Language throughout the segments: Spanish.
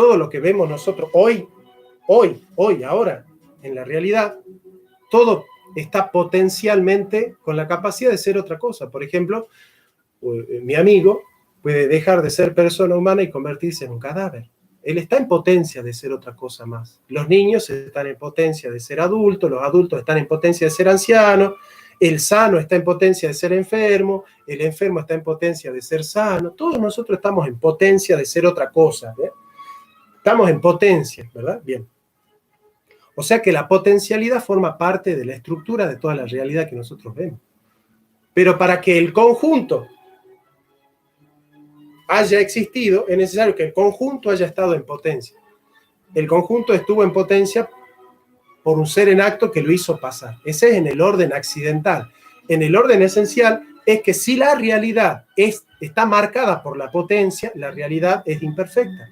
todo lo que vemos nosotros hoy, ahora, en la realidad, todo está potencialmente con la capacidad de ser otra cosa. Por ejemplo, mi amigo puede dejar de ser persona humana y convertirse en un cadáver. Él está en potencia de ser otra cosa más. Los niños están en potencia de ser adultos, los adultos están en potencia de ser ancianos, el sano está en potencia de ser enfermo, el enfermo está en potencia de ser sano. Todos nosotros estamos en potencia de ser otra cosa. Estamos en potencia, ¿verdad? Bien. O sea que la potencialidad forma parte de la estructura de toda la realidad que nosotros vemos. Pero para que el conjunto haya existido, es necesario que el conjunto haya estado en potencia. El conjunto estuvo en potencia por un ser en acto que lo hizo pasar. Ese es en el orden accidental. En el orden esencial es que si la realidad está marcada por la potencia, la realidad es imperfecta.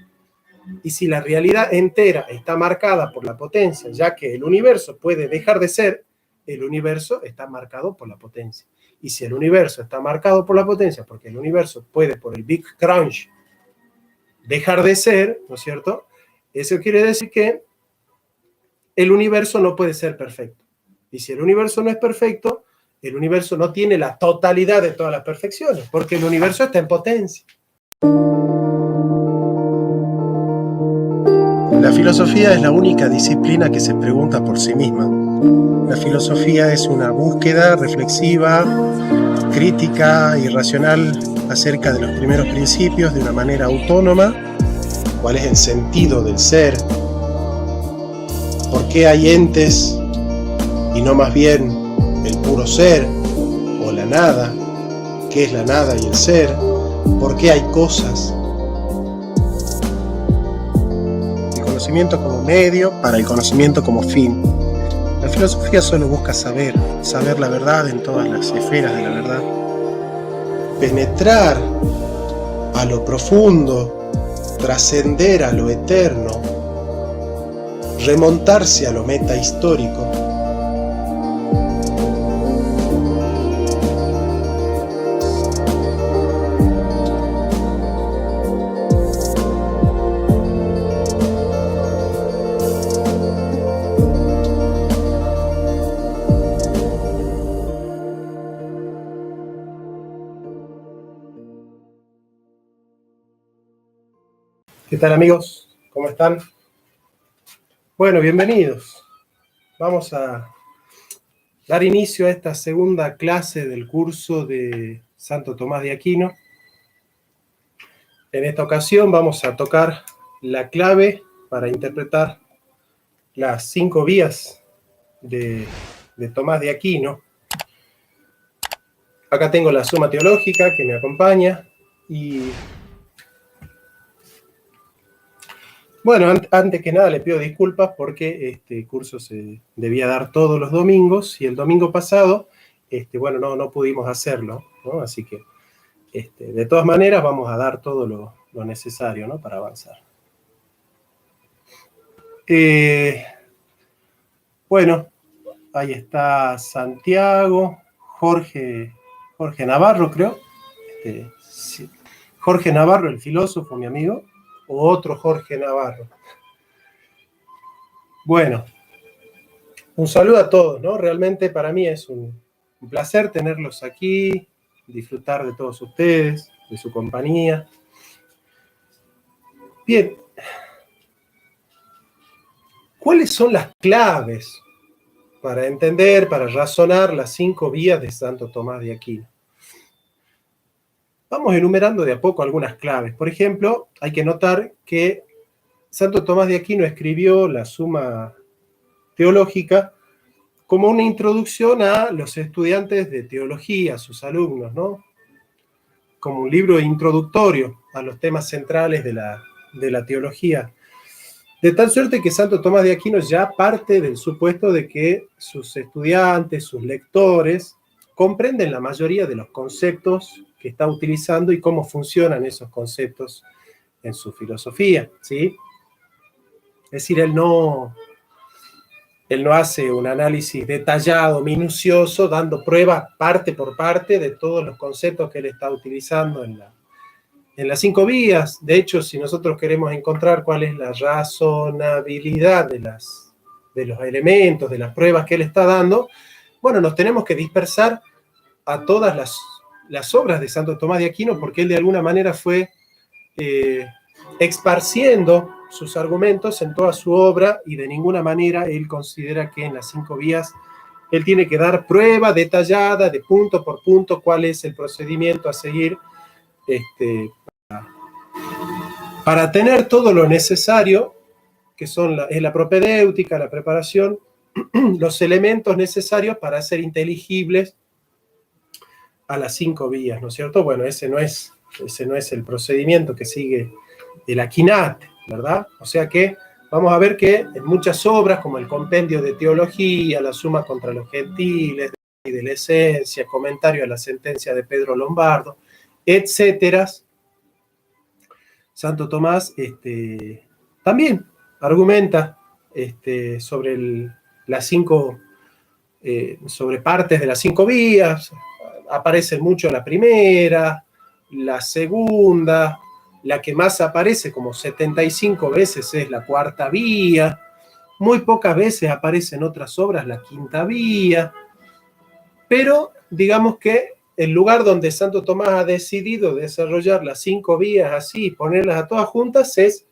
Y si la realidad entera está marcada por la potencia, ya que el universo puede dejar de ser, el universo está marcado por la potencia. Y si el universo está marcado por la potencia, porque el universo puede, por el Big Crunch, dejar de ser, ¿no es cierto? Eso quiere decir que el universo no puede ser perfecto. Y si el universo no es perfecto, el universo no tiene la totalidad de todas las perfecciones, porque el universo está en potencia. La filosofía es la única disciplina que se pregunta por sí misma. La filosofía es una búsqueda reflexiva, crítica y racional acerca de los primeros principios de una manera autónoma. ¿Cuál es el sentido del ser? ¿Por qué hay entes y no más bien el puro ser o la nada? ¿Qué es la nada y el ser? ¿Por qué hay cosas? El conocimiento como medio para el conocimiento como fin. La filosofía solo busca saber la verdad en todas las esferas de la verdad. Penetrar a lo profundo, trascender a lo eterno, remontarse a lo metahistórico. ¿Qué tal, amigos? ¿Cómo están? Bueno, bienvenidos. Vamos a dar inicio a esta segunda clase del curso de Santo Tomás de Aquino. En esta ocasión vamos a tocar la clave para interpretar las 5 vías de Tomás de Aquino. Acá tengo la Suma Teológica que me acompaña y bueno, antes que nada le pido disculpas porque este curso se debía dar todos los domingos y el domingo pasado, bueno, no pudimos hacerlo, ¿no? Así que, de todas maneras, vamos a dar todo lo necesario, ¿no? Para avanzar. Bueno, ahí está Santiago, Jorge Navarro, creo. Sí. Jorge Navarro, el filósofo, mi amigo. O otro Jorge Navarro. Bueno, un saludo a todos, ¿no? Realmente para mí es un placer tenerlos aquí, disfrutar de todos ustedes, de su compañía. Bien, ¿cuáles son las claves para entender, para razonar las 5 vías de Santo Tomás de Aquino? Vamos enumerando de a poco algunas claves. Por ejemplo, hay que notar que Santo Tomás de Aquino escribió la Suma Teológica como una introducción a los estudiantes de teología, a sus alumnos, ¿no? Como un libro introductorio a los temas centrales de la teología. De tal suerte que Santo Tomás de Aquino ya parte del supuesto de que sus estudiantes, sus lectores, comprenden la mayoría de los conceptos que está utilizando y cómo funcionan esos conceptos en su filosofía, ¿sí? Es decir, él no hace un análisis detallado, minucioso, dando prueba parte por parte de todos los conceptos que él está utilizando en en las 5 vías. De hecho, si nosotros queremos encontrar cuál es la razonabilidad de los elementos, de las pruebas que él está dando, bueno, nos tenemos que dispersar a todas las obras de Santo Tomás de Aquino, porque él de alguna manera fue esparciendo sus argumentos en toda su obra, y de ninguna manera él considera que en las 5 vías él tiene que dar prueba detallada de punto por punto cuál es el procedimiento a seguir para tener todo lo necesario, que es la propedéutica, la preparación, los elementos necesarios para ser inteligibles a las 5 vías, ¿no es cierto? Bueno, ese no es el procedimiento que sigue el Aquinate, ¿verdad? O sea que vamos a ver que en muchas obras, como el Compendio de Teología, la Suma contra los Gentiles, de la Esencia, Comentario a la Sentencia de Pedro Lombardo, etcétera, Santo Tomás también argumenta sobre las 5, sobre partes de las 5 vías. Aparece mucho la primera, la segunda, la que más aparece como 75 veces es la 4ª vía, muy pocas veces aparece en otras obras la 5ª vía, pero digamos que el lugar donde Santo Tomás ha decidido desarrollar las 5 vías así y ponerlas a todas juntas es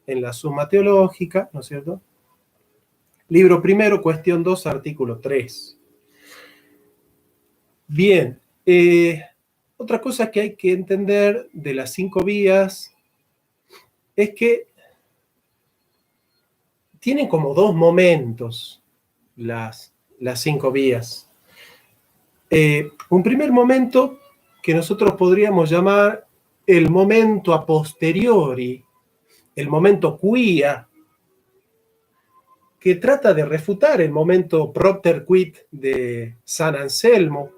en la Suma Teológica, ¿no es cierto? Libro primero, cuestión 2, artículo 3. Bien, otra cosa que hay que entender de las 5 vías es que tienen como 2 momentos las 5 vías. Un primer momento que nosotros podríamos llamar el momento a posteriori, el momento quia, que trata de refutar el momento propter quid de San Anselmo,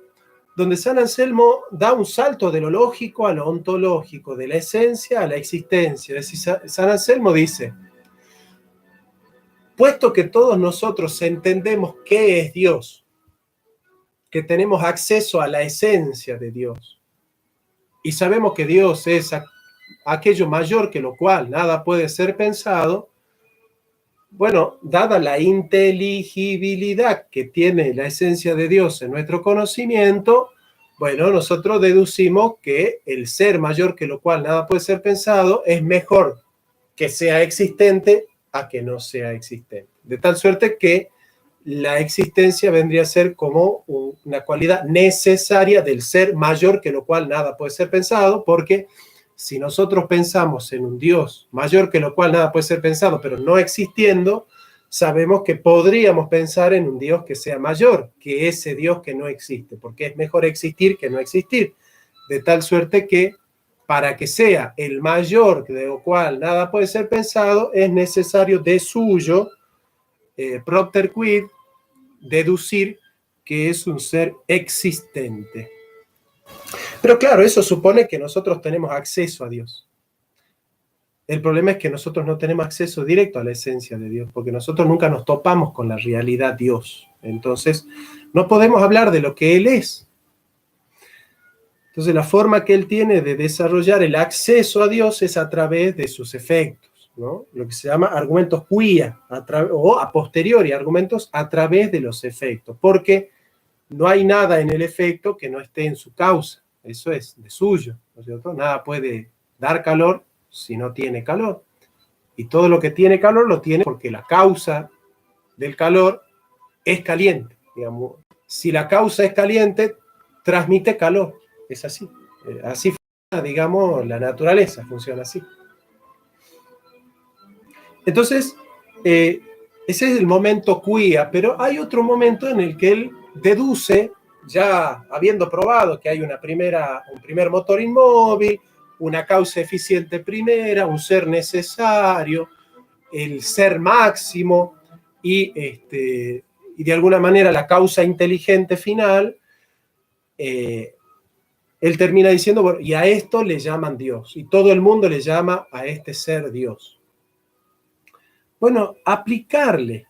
donde San Anselmo da un salto de lo lógico a lo ontológico, de la esencia a la existencia. Es decir, San Anselmo dice: puesto que todos nosotros entendemos qué es Dios, que tenemos acceso a la esencia de Dios, y sabemos que Dios es aquello mayor que lo cual nada puede ser pensado, bueno, dada la inteligibilidad que tiene la esencia de Dios en nuestro conocimiento, bueno, nosotros deducimos que el ser mayor que lo cual nada puede ser pensado es mejor que sea existente a que no sea existente. De tal suerte que la existencia vendría a ser como una cualidad necesaria del ser mayor que lo cual nada puede ser pensado, porque si nosotros pensamos en un Dios mayor que lo cual nada puede ser pensado, pero no existiendo, sabemos que podríamos pensar en un Dios que sea mayor que ese Dios que no existe, porque es mejor existir que no existir. De tal suerte que para que sea el mayor de lo cual nada puede ser pensado, es necesario de suyo, propter quid, deducir que es un ser existente. Pero claro, eso supone que nosotros tenemos acceso a Dios. El problema es que nosotros no tenemos acceso directo a la esencia de Dios, porque nosotros nunca nos topamos con la realidad Dios. Entonces, no podemos hablar de lo que Él es. Entonces, la forma que Él tiene de desarrollar el acceso a Dios es a través de sus efectos, ¿no? Lo que se llama argumentos quia, o a posteriori, argumentos a través de los efectos, porque no hay nada en el efecto que no esté en su causa. Eso es de suyo, ¿no es cierto? Nada puede dar calor si no tiene calor. Y todo lo que tiene calor lo tiene porque la causa del calor es caliente. Digamos. Si la causa es caliente, transmite calor. Es así. Así funciona, digamos, la naturaleza, funciona así. Entonces, ese es el momento quia, pero hay otro momento en el que él deduce, ya habiendo probado que hay un primer motor inmóvil, una causa eficiente primera, un ser necesario, el ser máximo y de alguna manera la causa inteligente final, él termina diciendo, bueno, y a esto le llaman Dios, y todo el mundo le llama a este ser Dios. Bueno, aplicarle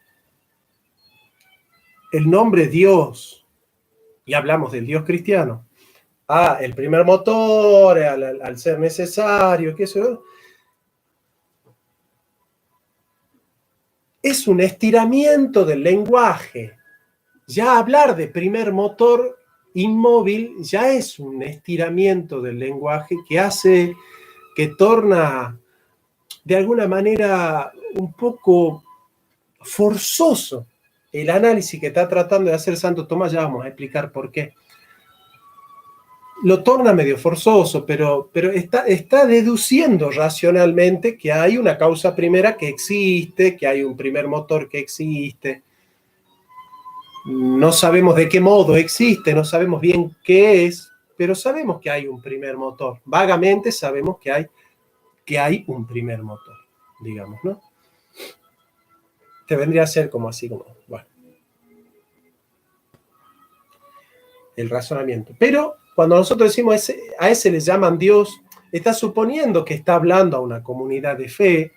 el nombre Dios, y hablamos del Dios cristiano, el primer motor, al ser necesario, qué sé yo. Es un estiramiento del lenguaje. Ya hablar de primer motor inmóvil ya es un estiramiento del lenguaje que torna de alguna manera un poco forzoso el análisis que está tratando de hacer Santo Tomás. Ya vamos a explicar por qué. Lo torna medio forzoso, pero está deduciendo racionalmente que hay una causa primera que existe, que hay un primer motor que existe. No sabemos de qué modo existe, no sabemos bien qué es, pero sabemos que hay un primer motor. Vagamente sabemos que hay un primer motor, digamos, ¿no? Te vendría a ser como así, como, bueno, el razonamiento. Pero cuando nosotros decimos a ese le llaman Dios, está suponiendo que está hablando a una comunidad de fe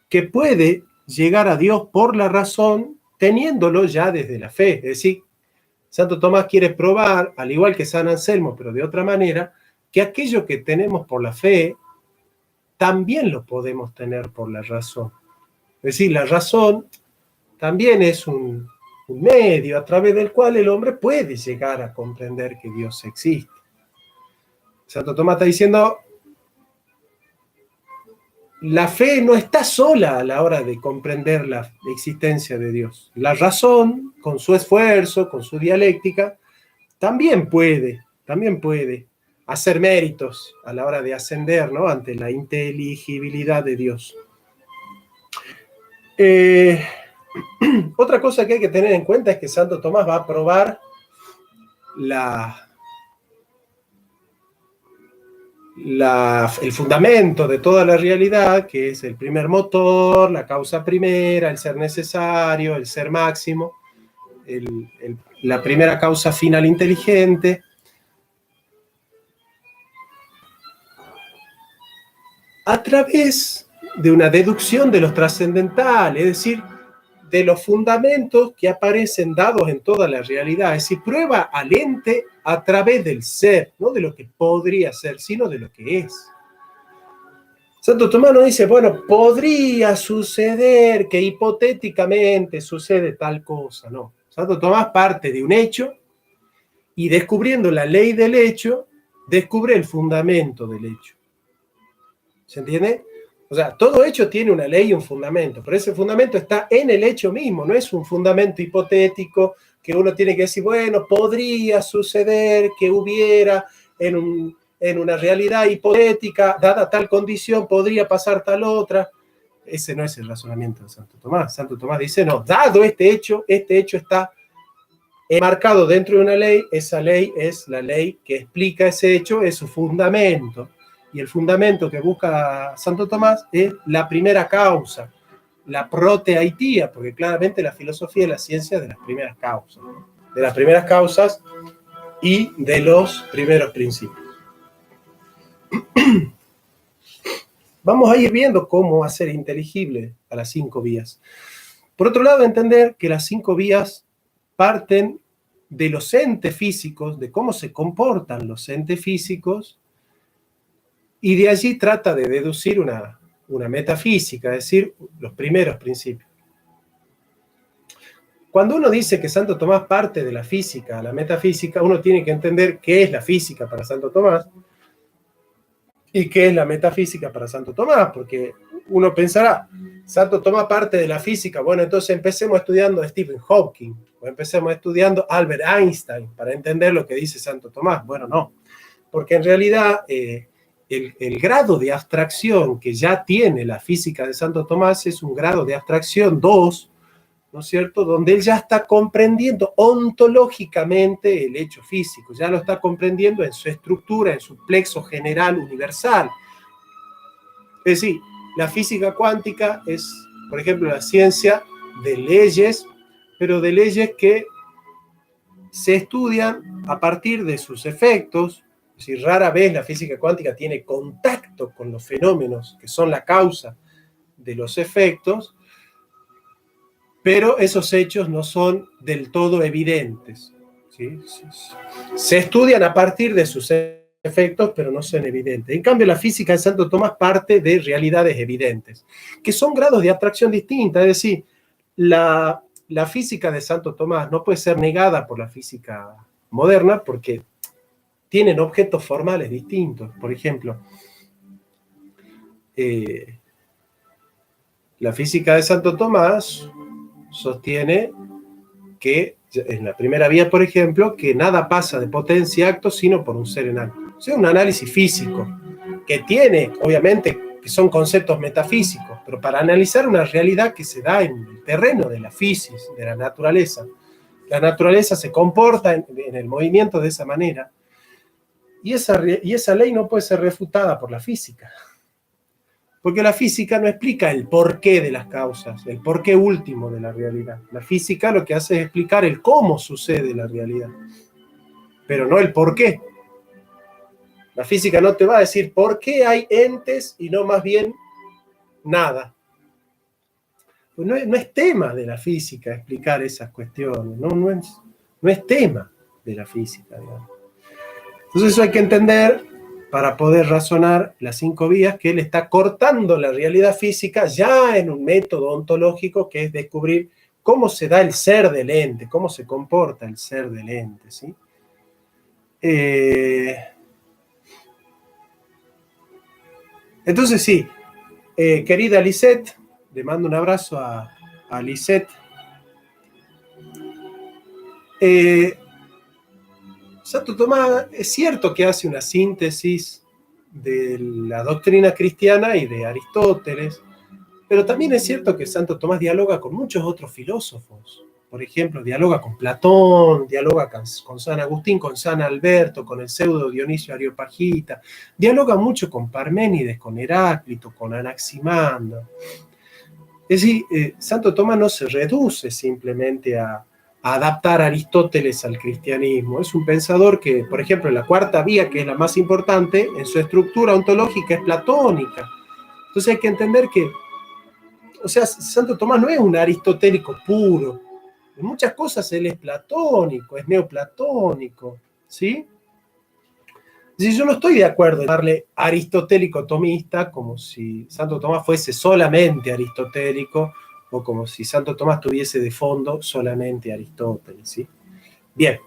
que puede llegar a Dios por la razón, teniéndolo ya desde la fe. Es decir, Santo Tomás quiere probar, al igual que San Anselmo, pero de otra manera, que aquello que tenemos por la fe, también lo podemos tener por la razón. Es decir, la razón también es un medio a través del cual el hombre puede llegar a comprender que Dios existe. Santo Tomás está diciendo, la fe no está sola a la hora de comprender la existencia de Dios. La razón, con su esfuerzo, con su dialéctica, también puede hacer méritos a la hora de ascender, ¿no?, ante la inteligibilidad de Dios. Otra cosa que hay que tener en cuenta es que Santo Tomás va a probar el fundamento de toda la realidad, que es el primer motor, la causa primera, el ser necesario, el ser máximo, la primera causa final inteligente, a través de una deducción de los trascendentales, es decir, de los fundamentos que aparecen dados en toda la realidad. Es decir, prueba al ente a través del ser, no de lo que podría ser, sino de lo que es. Santo Tomás no dice, bueno, podría suceder que hipotéticamente sucede tal cosa, no. Santo Tomás parte de un hecho y, descubriendo la ley del hecho, descubre el fundamento del hecho. ¿Se entiende? O sea, todo hecho tiene una ley y un fundamento, pero ese fundamento está en el hecho mismo, no es un fundamento hipotético que uno tiene que decir, bueno, podría suceder que hubiera en una realidad hipotética, dada tal condición, podría pasar tal otra. Ese no es el razonamiento de Santo Tomás. Santo Tomás dice, no, dado este hecho está enmarcado dentro de una ley, esa ley es la ley que explica ese hecho, es su fundamento. Y el fundamento que busca Santo Tomás es la primera causa, la proteaitía, porque claramente la filosofía es la ciencia de las primeras causas, ¿no? De las primeras causas y de los primeros principios. Vamos a ir viendo cómo hacer inteligible a las 5 vías. Por otro lado, entender que las 5 vías parten de los entes físicos, de cómo se comportan los entes físicos, y de allí trata de deducir una metafísica, es decir, los primeros principios. Cuando uno dice que Santo Tomás parte de la física a la metafísica, uno tiene que entender qué es la física para Santo Tomás y qué es la metafísica para Santo Tomás, porque uno pensará, Santo Tomás parte de la física, bueno, entonces empecemos estudiando a Stephen Hawking, o empecemos estudiando a Albert Einstein para entender lo que dice Santo Tomás. Bueno, no, porque en realidad el grado de abstracción que ya tiene la física de Santo Tomás es un grado de abstracción 2, ¿no es cierto?, donde él ya está comprendiendo ontológicamente el hecho físico, ya lo está comprendiendo en su estructura, en su plexo general universal. Es decir, la física cuántica es, por ejemplo, la ciencia de leyes, pero de leyes que se estudian a partir de sus efectos. Es decir, rara vez la física cuántica tiene contacto con los fenómenos que son la causa de los efectos, pero esos hechos no son del todo evidentes. ¿sí? Se estudian a partir de sus efectos, pero no son evidentes. En cambio, la física de Santo Tomás parte de realidades evidentes, que son grados de abstracción distintas. Es decir, la física de Santo Tomás no puede ser negada por la física moderna porque tienen objetos formales distintos. Por ejemplo, la física de Santo Tomás sostiene que, en la primera vía, por ejemplo, que nada pasa de potencia a acto sino por un ser en acto. O sea, un análisis físico que tiene, obviamente, que son conceptos metafísicos, pero para analizar una realidad que se da en el terreno de la física, de la naturaleza. La naturaleza se comporta en el movimiento de esa manera, y esa ley no puede ser refutada por la física. Porque la física no explica el porqué de las causas, el porqué último de la realidad. La física lo que hace es explicar el cómo sucede la realidad, pero no el porqué. La física no te va a decir por qué hay entes y no más bien nada. Pues no es tema de la física explicar esas cuestiones, no es tema de la física, digamos. Entonces eso hay que entender para poder razonar las 5 vías, que él está cortando la realidad física ya en un método ontológico que es descubrir cómo se da el ser del ente, cómo se comporta el ser del ente, ¿sí? Entonces sí, querida Lisette, le mando un abrazo a Lisette. Santo Tomás es cierto que hace una síntesis de la doctrina cristiana y de Aristóteles, pero también es cierto que Santo Tomás dialoga con muchos otros filósofos. Por ejemplo, dialoga con Platón, dialoga con San Agustín, con San Alberto, con el pseudo Dionisio Areopagita, dialoga mucho con Parménides, con Heráclito, con Anaximandro. Es decir, Santo Tomás no se reduce simplemente a adaptar a Aristóteles al cristianismo. Es un pensador que, por ejemplo, en la cuarta vía, que es la más importante, en su estructura ontológica es platónica. Entonces hay que entender que, o sea, Santo Tomás no es un aristotélico puro. En muchas cosas él es platónico, es neoplatónico, ¿sí? Si yo no estoy de acuerdo en darle aristotélico tomista como si Santo Tomás fuese solamente aristotélico o como si Santo Tomás tuviese de fondo solamente Aristóteles, ¿sí? Bien.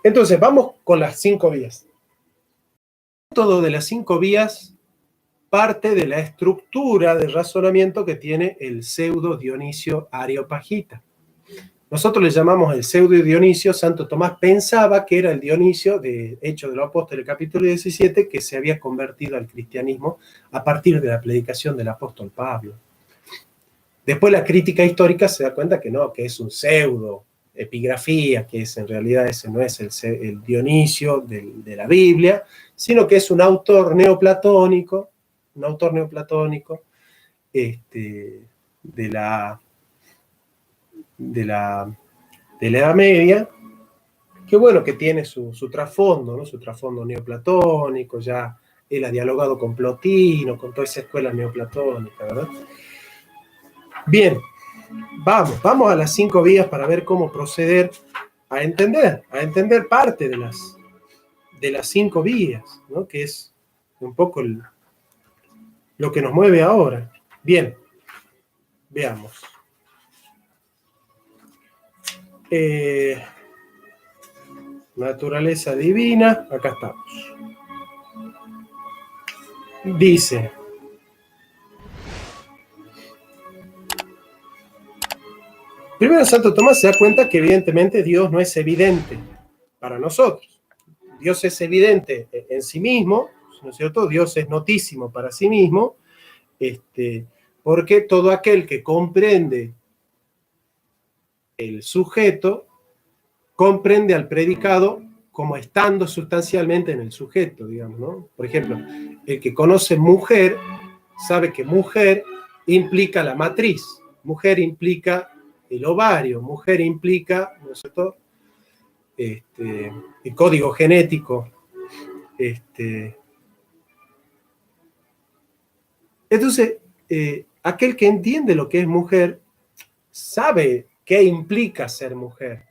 Entonces, vamos con las 5 vías. Todo de las 5 vías parte de la estructura de razonamiento que tiene el pseudo Dionisio Areopagita. Nosotros le llamamos el pseudo Dionisio. Santo Tomás pensaba que era el Dionisio de Hechos de los Apóstoles, capítulo 17, que se había convertido al cristianismo a partir de la predicación del apóstol Pablo. Después la crítica histórica se da cuenta que no, que es un pseudo epigrafía, que en realidad ese no es el Dionisio de la Biblia, sino que es un autor neoplatónico, de la Edad Media, que bueno, que tiene su trasfondo, ¿no? Su trasfondo neoplatónico, ya él ha dialogado con Plotino, con toda esa escuela neoplatónica, ¿verdad? Bien, vamos a las 5 vías para ver cómo proceder a entender parte de las 5 vías, ¿no? Que es un poco lo que nos mueve ahora. Bien, veamos. Naturaleza divina, acá estamos. Dice: primero Santo Tomás se da cuenta que evidentemente Dios no es evidente para nosotros. Dios es evidente en sí mismo, ¿no es cierto? Dios es notísimo para sí mismo, porque todo aquel que comprende el sujeto comprende al predicado como estando sustancialmente en el sujeto, digamos, ¿no? Por ejemplo, el que conoce mujer sabe que mujer implica la matriz, mujer implica el ovario, mujer implica, ¿no es cierto?, el código genético. Entonces, aquel que entiende lo que es mujer sabe qué implica ser mujer.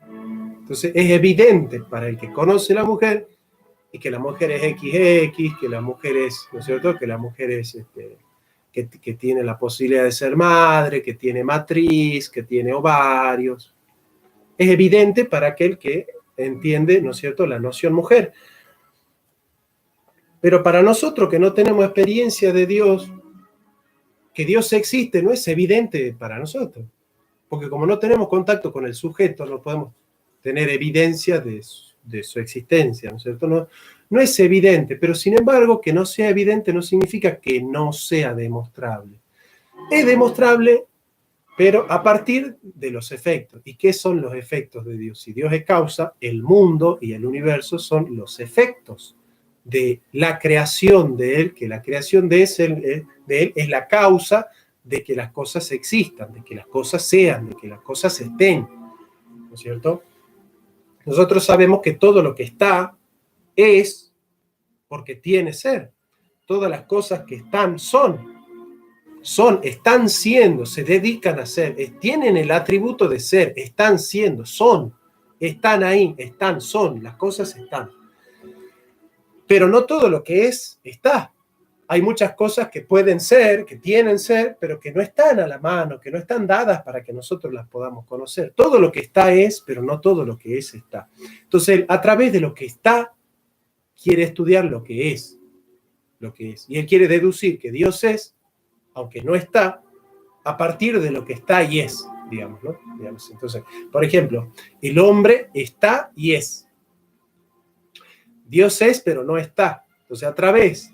Entonces es evidente para el que conoce a la mujer y que la mujer es XX, que la mujer es, ¿no es cierto? Que la mujer es, que tiene la posibilidad de ser madre, que tiene matriz, que tiene ovarios. Es evidente para aquel que entiende, ¿no es cierto?, la noción mujer. Pero para nosotros que no tenemos experiencia de Dios, que Dios existe, no es evidente para nosotros. Porque como no tenemos contacto con el sujeto, no podemos tener evidencia de su existencia, ¿no es cierto? No es evidente, pero sin embargo, que no sea evidente no significa que no sea demostrable. Es demostrable, pero a partir de los efectos. ¿Y qué son los efectos de Dios? Si Dios es causa, el mundo y el universo son los efectos de la creación de Él, que la creación de Él es la causa de que las cosas existan, de que las cosas sean, de que las cosas estén, ¿no es cierto? Nosotros sabemos que todo lo que está es porque tiene ser. Todas las cosas que están son, están siendo, se dedican a ser, tienen el atributo de ser, están siendo, son, están ahí, están, son, las cosas están. Pero no todo lo que es, está. Hay muchas cosas que pueden ser, que tienen ser, pero que no están a la mano, que no están dadas para que nosotros las podamos conocer. Todo lo que está es, pero no todo lo que es está. Entonces, a través de lo que está, quiere estudiar lo que es. Y él quiere deducir que Dios es, aunque no está, a partir de lo que está y es, digamos, ¿no? Entonces, por ejemplo, el hombre está y es. Dios es, pero no está. Entonces, a través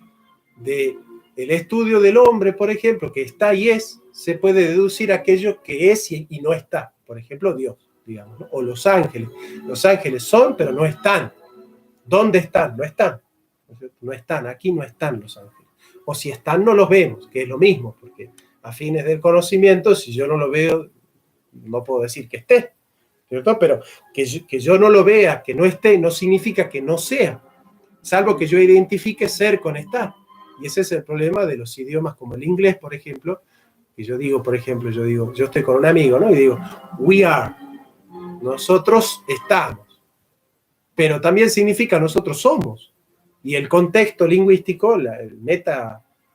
del estudio del hombre, por ejemplo, que está y es, se puede deducir aquello que es y no está. Por ejemplo, Dios, digamos, ¿no? O los ángeles. Los ángeles son, pero no están. ¿Dónde están? No están. No están, aquí no están los ángeles. O si están, no los vemos, que es lo mismo, porque a fines del conocimiento, si yo no lo veo, no puedo decir que esté, ¿cierto? Pero que yo no lo vea, que no esté, no significa que no sea, salvo que yo identifique ser con estar. Y ese es el problema de los idiomas como el inglés, por ejemplo, que yo digo, por ejemplo, yo estoy con un amigo, ¿no? Y digo, we are, nosotros estamos, pero también significa nosotros somos. Y el contexto lingüístico, el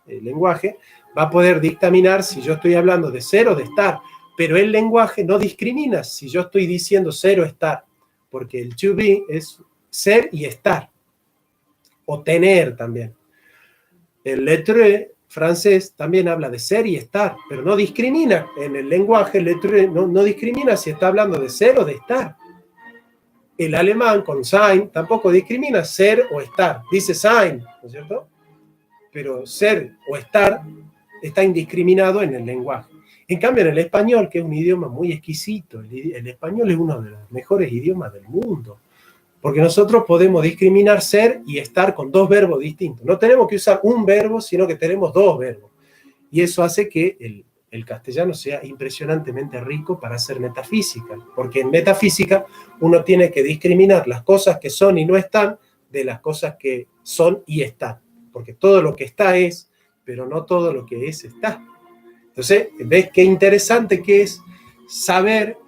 lenguaje, va a poder dictaminar si yo estoy hablando de ser o de estar, pero el lenguaje no discrimina si yo estoy diciendo ser o estar, porque el to be es ser y estar, o tener también. El lettré francés también habla de ser y estar, pero no discrimina en el lenguaje, el lettré no discrimina si está hablando de ser o de estar. El alemán con sein tampoco discrimina ser o estar, dice sein, ¿no es cierto? Pero ser o estar está indiscriminado en el lenguaje. En cambio, en el español, que es un idioma muy exquisito, el español es uno de los mejores idiomas del mundo, porque nosotros podemos discriminar ser y estar con dos verbos distintos. No tenemos que usar un verbo, sino que tenemos dos verbos. Y eso hace que el castellano sea impresionantemente rico para hacer metafísica, porque en metafísica uno tiene que discriminar las cosas que son y no están de las cosas que son y están, porque todo lo que está es, pero no todo lo que es está. Entonces, ¿ves qué interesante que es saber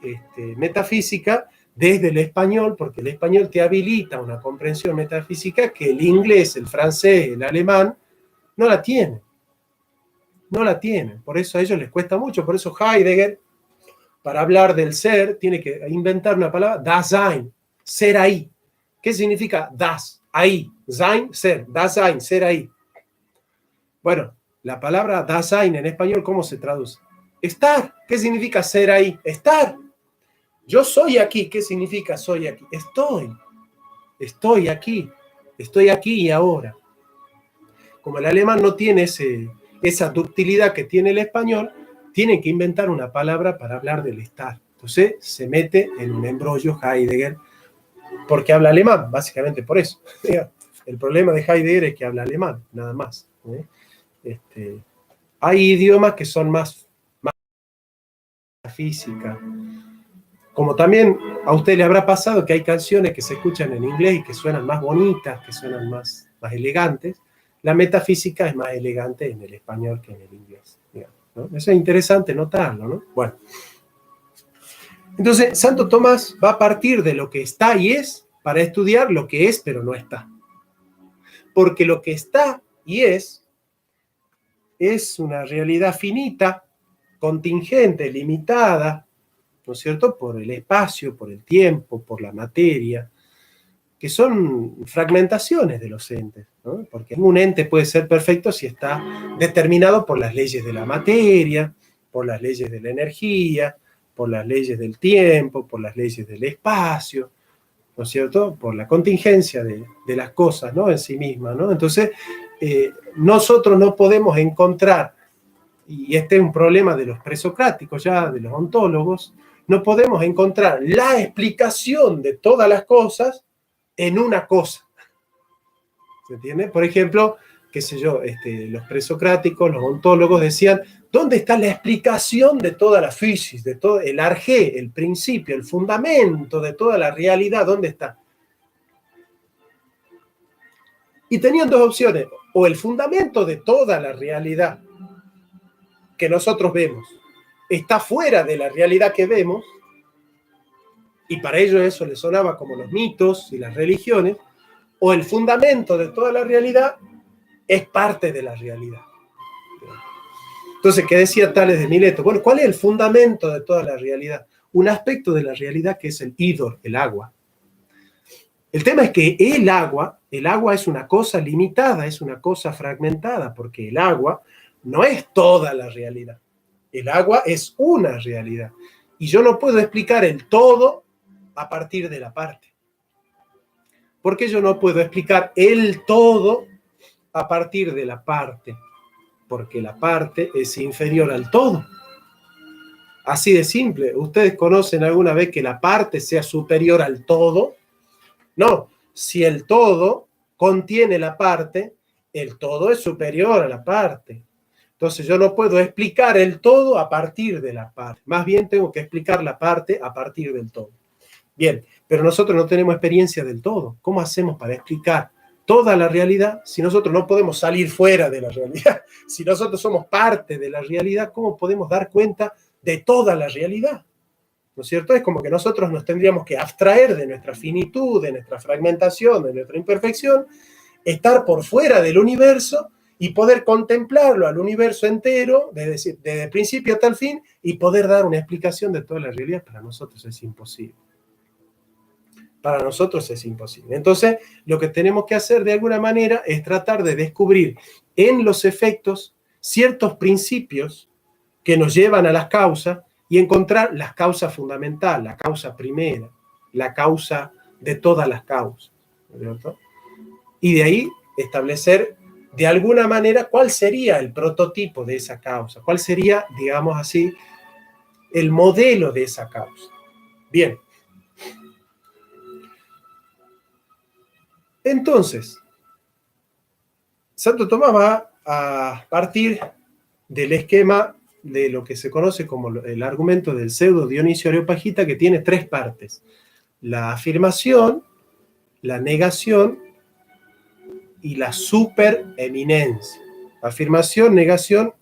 metafísica desde el español? Porque el español te habilita una comprensión metafísica que el inglés, el francés, el alemán no la tienen. No la tienen, por eso a ellos les cuesta mucho, por eso Heidegger, para hablar del ser, tiene que inventar una palabra, Dasein, ser ahí. ¿Qué significa das? Ahí, sein, ser, Dasein, ser ahí. Bueno, la palabra Dasein en español, ¿cómo se traduce? Estar. ¿Qué significa ser ahí? Estar. Yo soy aquí. ¿Qué significa soy aquí? Estoy aquí y ahora. Como el alemán no tiene esa ductilidad que tiene el español, tienen que inventar una palabra para hablar del estar. Entonces se mete en un embrollo Heidegger, porque habla alemán, básicamente por eso. El problema de Heidegger es que habla alemán, nada más. Hay idiomas que son más física. Como también a usted le habrá pasado que hay canciones que se escuchan en inglés y que suenan más bonitas, que suenan más elegantes. La metafísica es más elegante en el español que en el inglés, digamos, ¿no? Eso es interesante notarlo, ¿no? Bueno. Entonces, Santo Tomás va a partir de lo que está y es para estudiar lo que es pero no está. Porque lo que está y es una realidad finita, contingente, limitada, ¿no es cierto?, por el espacio, por el tiempo, por la materia, que son fragmentaciones de los entes, ¿no? Porque un ente puede ser perfecto si está determinado por las leyes de la materia, por las leyes de la energía, por las leyes del tiempo, por las leyes del espacio, ¿no es cierto?, por la contingencia de las cosas, ¿no?, en sí mismas, ¿no? Entonces, nosotros no podemos encontrar, y este es un problema de los presocráticos ya, de los ontólogos, no podemos encontrar la explicación de todas las cosas en una cosa. ¿Se entiende? Por ejemplo, qué sé yo, los presocráticos, los ontólogos decían, ¿dónde está la explicación de toda la física, de todo el arjé, el principio, el fundamento de toda la realidad? ¿Dónde está? Y tenían dos opciones, o el fundamento de toda la realidad que nosotros vemos está fuera de la realidad que vemos, y para ellos eso les sonaba como los mitos y las religiones, o el fundamento de toda la realidad es parte de la realidad. Entonces, ¿qué decía Tales de Mileto? Bueno, ¿cuál es el fundamento de toda la realidad? Un aspecto de la realidad que es el ídor, el agua. El tema es que el agua es una cosa limitada, es una cosa fragmentada, porque el agua no es toda la realidad. El agua es una realidad. Y yo no puedo explicar el todo a partir de la parte. ¿Por qué yo no puedo explicar el todo a partir de la parte? Porque la parte es inferior al todo. Así de simple. ¿Ustedes conocen alguna vez que la parte sea superior al todo? No. Si el todo contiene la parte, el todo es superior a la parte. Entonces yo no puedo explicar el todo a partir de la parte. Más bien tengo que explicar la parte a partir del todo. Bien, pero nosotros no tenemos experiencia del todo. ¿Cómo hacemos para explicar toda la realidad si nosotros no podemos salir fuera de la realidad? Si nosotros somos parte de la realidad, ¿cómo podemos dar cuenta de toda la realidad? ¿No es cierto? Es como que nosotros nos tendríamos que abstraer de nuestra finitud, de nuestra fragmentación, de nuestra imperfección, estar por fuera del universo y poder contemplarlo al universo entero, desde el principio hasta el fin, y poder dar una explicación de toda la realidad. Para nosotros es imposible. Para nosotros es imposible. Entonces, lo que tenemos que hacer de alguna manera es tratar de descubrir en los efectos ciertos principios que nos llevan a las causas y encontrar las causas fundamentales, la causa primera, la causa de todas las causas, ¿cierto? Y de ahí establecer de alguna manera cuál sería el prototipo de esa causa, cuál sería, digamos así, el modelo de esa causa. Bien. Entonces, Santo Tomás va a partir del esquema de lo que se conoce como el argumento del pseudo Dionisio Areopagita, que tiene tres partes: la afirmación, la negación y la supereminencia. Afirmación, negación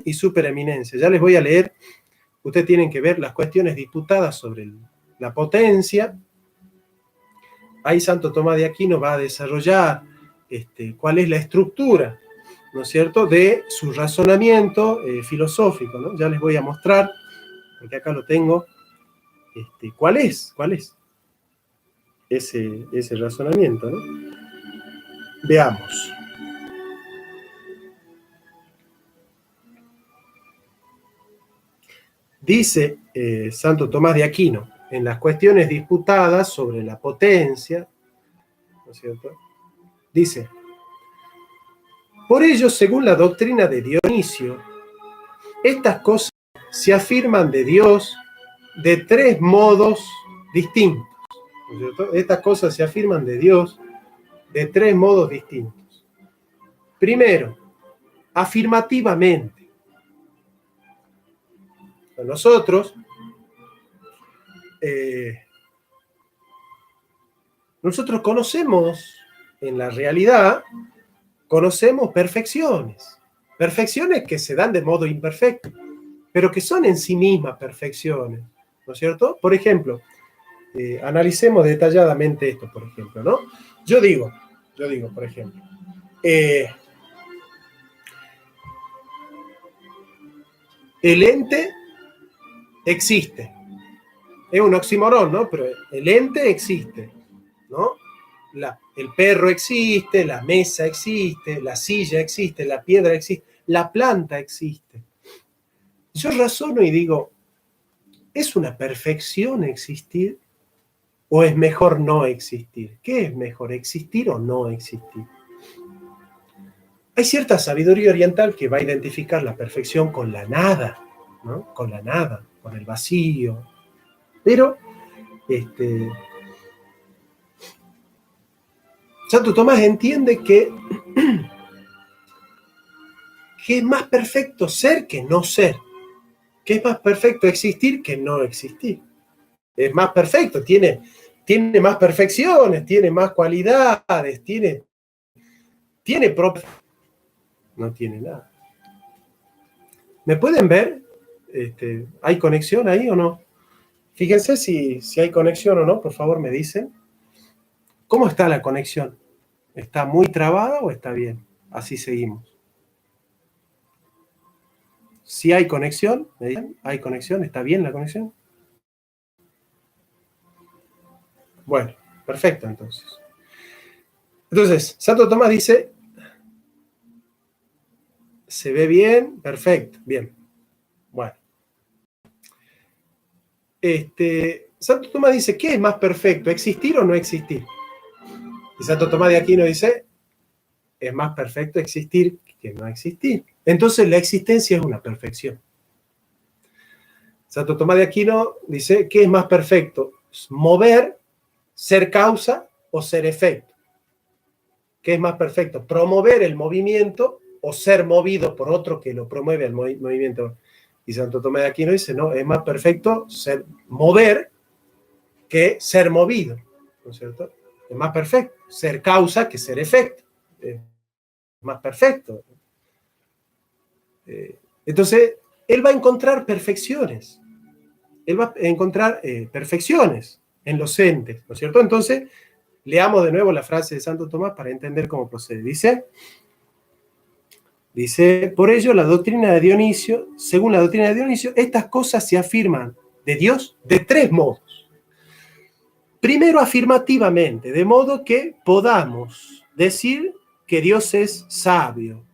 y supereminencia. Ya les voy a leer, ustedes tienen que ver las cuestiones disputadas sobre la potencia. Ahí Santo Tomás de Aquino va a desarrollar cuál es la estructura, ¿no es cierto?, de su razonamiento filosófico, ¿no? Ya les voy a mostrar, porque acá lo tengo, cuál es ese razonamiento, ¿no? Veamos. Dice Santo Tomás de Aquino, en las cuestiones disputadas sobre la potencia, ¿no es cierto?, dice: por ello, según la doctrina de Dionisio, estas cosas se afirman de Dios de tres modos distintos, ¿no es cierto? Estas cosas se afirman de Dios de tres modos distintos. Primero, afirmativamente. Nosotros conocemos en la realidad, conocemos perfecciones que se dan de modo imperfecto, pero que son en sí mismas perfecciones. ¿no es cierto? Por ejemplo, analicemos detalladamente esto, por ejemplo, ¿no? Yo digo, por ejemplo, el ente existe. Es un oxímoron, ¿no? Pero el ente existe, ¿no? El perro existe, la mesa existe, la silla existe, la piedra existe, la planta existe. Yo razono y digo, ¿es una perfección existir o es mejor no existir? ¿Qué es mejor, existir o no existir? Hay cierta sabiduría oriental que va a identificar la perfección con la nada, ¿no? Con la nada, con el vacío. Pero Santo Tomás entiende que es más perfecto ser que no ser, que es más perfecto existir que no existir. Es más perfecto, tiene más perfecciones, tiene más cualidades, tiene no tiene nada. ¿Me pueden ver? ¿Hay conexión ahí o no? Fíjense si hay conexión o no, por favor me dicen. ¿Cómo está la conexión? ¿Está muy trabada o está bien? Así seguimos. Si hay conexión, ¿me dicen? ¿Hay conexión? ¿Está bien la conexión? Bueno, perfecto entonces. Entonces, Santo Tomás dice, ¿se ve bien? Perfecto, bien. Bueno. Santo Tomás dice, ¿qué es más perfecto? ¿Existir o no existir? Y Santo Tomás de Aquino dice, es más perfecto existir que no existir. Entonces la existencia es una perfección. Santo Tomás de Aquino dice, ¿qué es más perfecto? ¿Mover, ser causa o ser efecto? ¿Qué es más perfecto? ¿Promover el movimiento o ser movido por otro que lo promueve el movimiento? Y Santo Tomás de Aquino dice, no, es más perfecto mover que ser movido, ¿no es cierto? Es más perfecto ser causa que ser efecto. Es más perfecto. Entonces, él va a encontrar perfecciones. Él va a encontrar perfecciones en los entes, ¿no es cierto? Entonces, leamos de nuevo la frase de Santo Tomás para entender cómo procede. Dice, por ello, según la doctrina de Dionisio, estas cosas se afirman de Dios de tres modos. Primero, afirmativamente, de modo que podamos decir que Dios es sabio.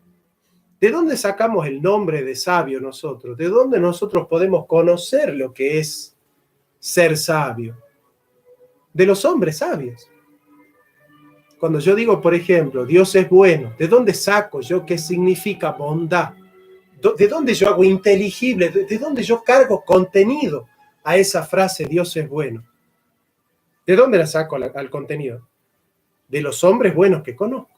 ¿De dónde sacamos el nombre de sabio nosotros? ¿De dónde nosotros podemos conocer lo que es ser sabio? De los hombres sabios. Cuando yo digo, por ejemplo, Dios es bueno, ¿de dónde saco yo qué significa bondad? ¿De dónde yo hago inteligible? ¿De dónde yo cargo contenido a esa frase Dios es bueno? ¿De dónde la saco al contenido? De los hombres buenos que conozco.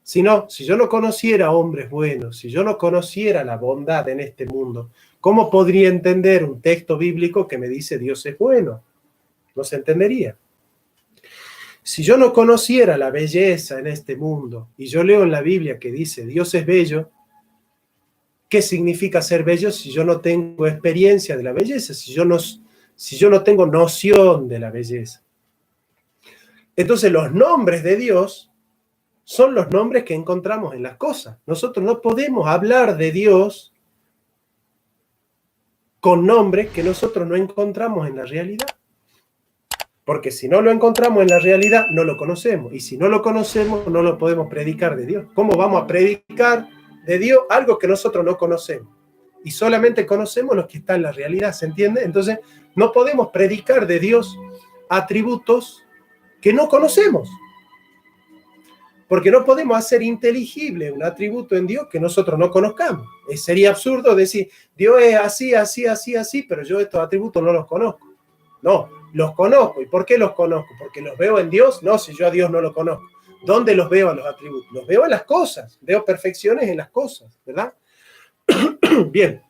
Si yo no conociera hombres buenos, si yo no conociera la bondad en este mundo, ¿cómo podría entender un texto bíblico que me dice Dios es bueno? No se entendería. Si yo no conociera la belleza en este mundo y yo leo en la Biblia que dice Dios es bello, ¿qué significa ser bello si yo no tengo experiencia de la belleza, si yo no tengo noción de la belleza? Entonces los nombres de Dios son los nombres que encontramos en las cosas. Nosotros no podemos hablar de Dios con nombres que nosotros no encontramos en la realidad. Porque si no lo encontramos en la realidad, no lo conocemos. Y si no lo conocemos, no lo podemos predicar de Dios. ¿Cómo vamos a predicar de Dios algo que nosotros no conocemos? Y solamente conocemos lo que está en la realidad, ¿se entiende? Entonces, no podemos predicar de Dios atributos que no conocemos. Porque no podemos hacer inteligible un atributo en Dios que nosotros no conozcamos. Sería absurdo decir, Dios es así, así, así, así, pero yo estos atributos no los conozco. No, los conozco. ¿Y por qué los conozco? ¿Porque los veo en Dios? No, si yo a Dios no lo conozco. ¿Dónde los veo a los atributos? Los veo en las cosas. Veo perfecciones en las cosas, ¿verdad? Bien.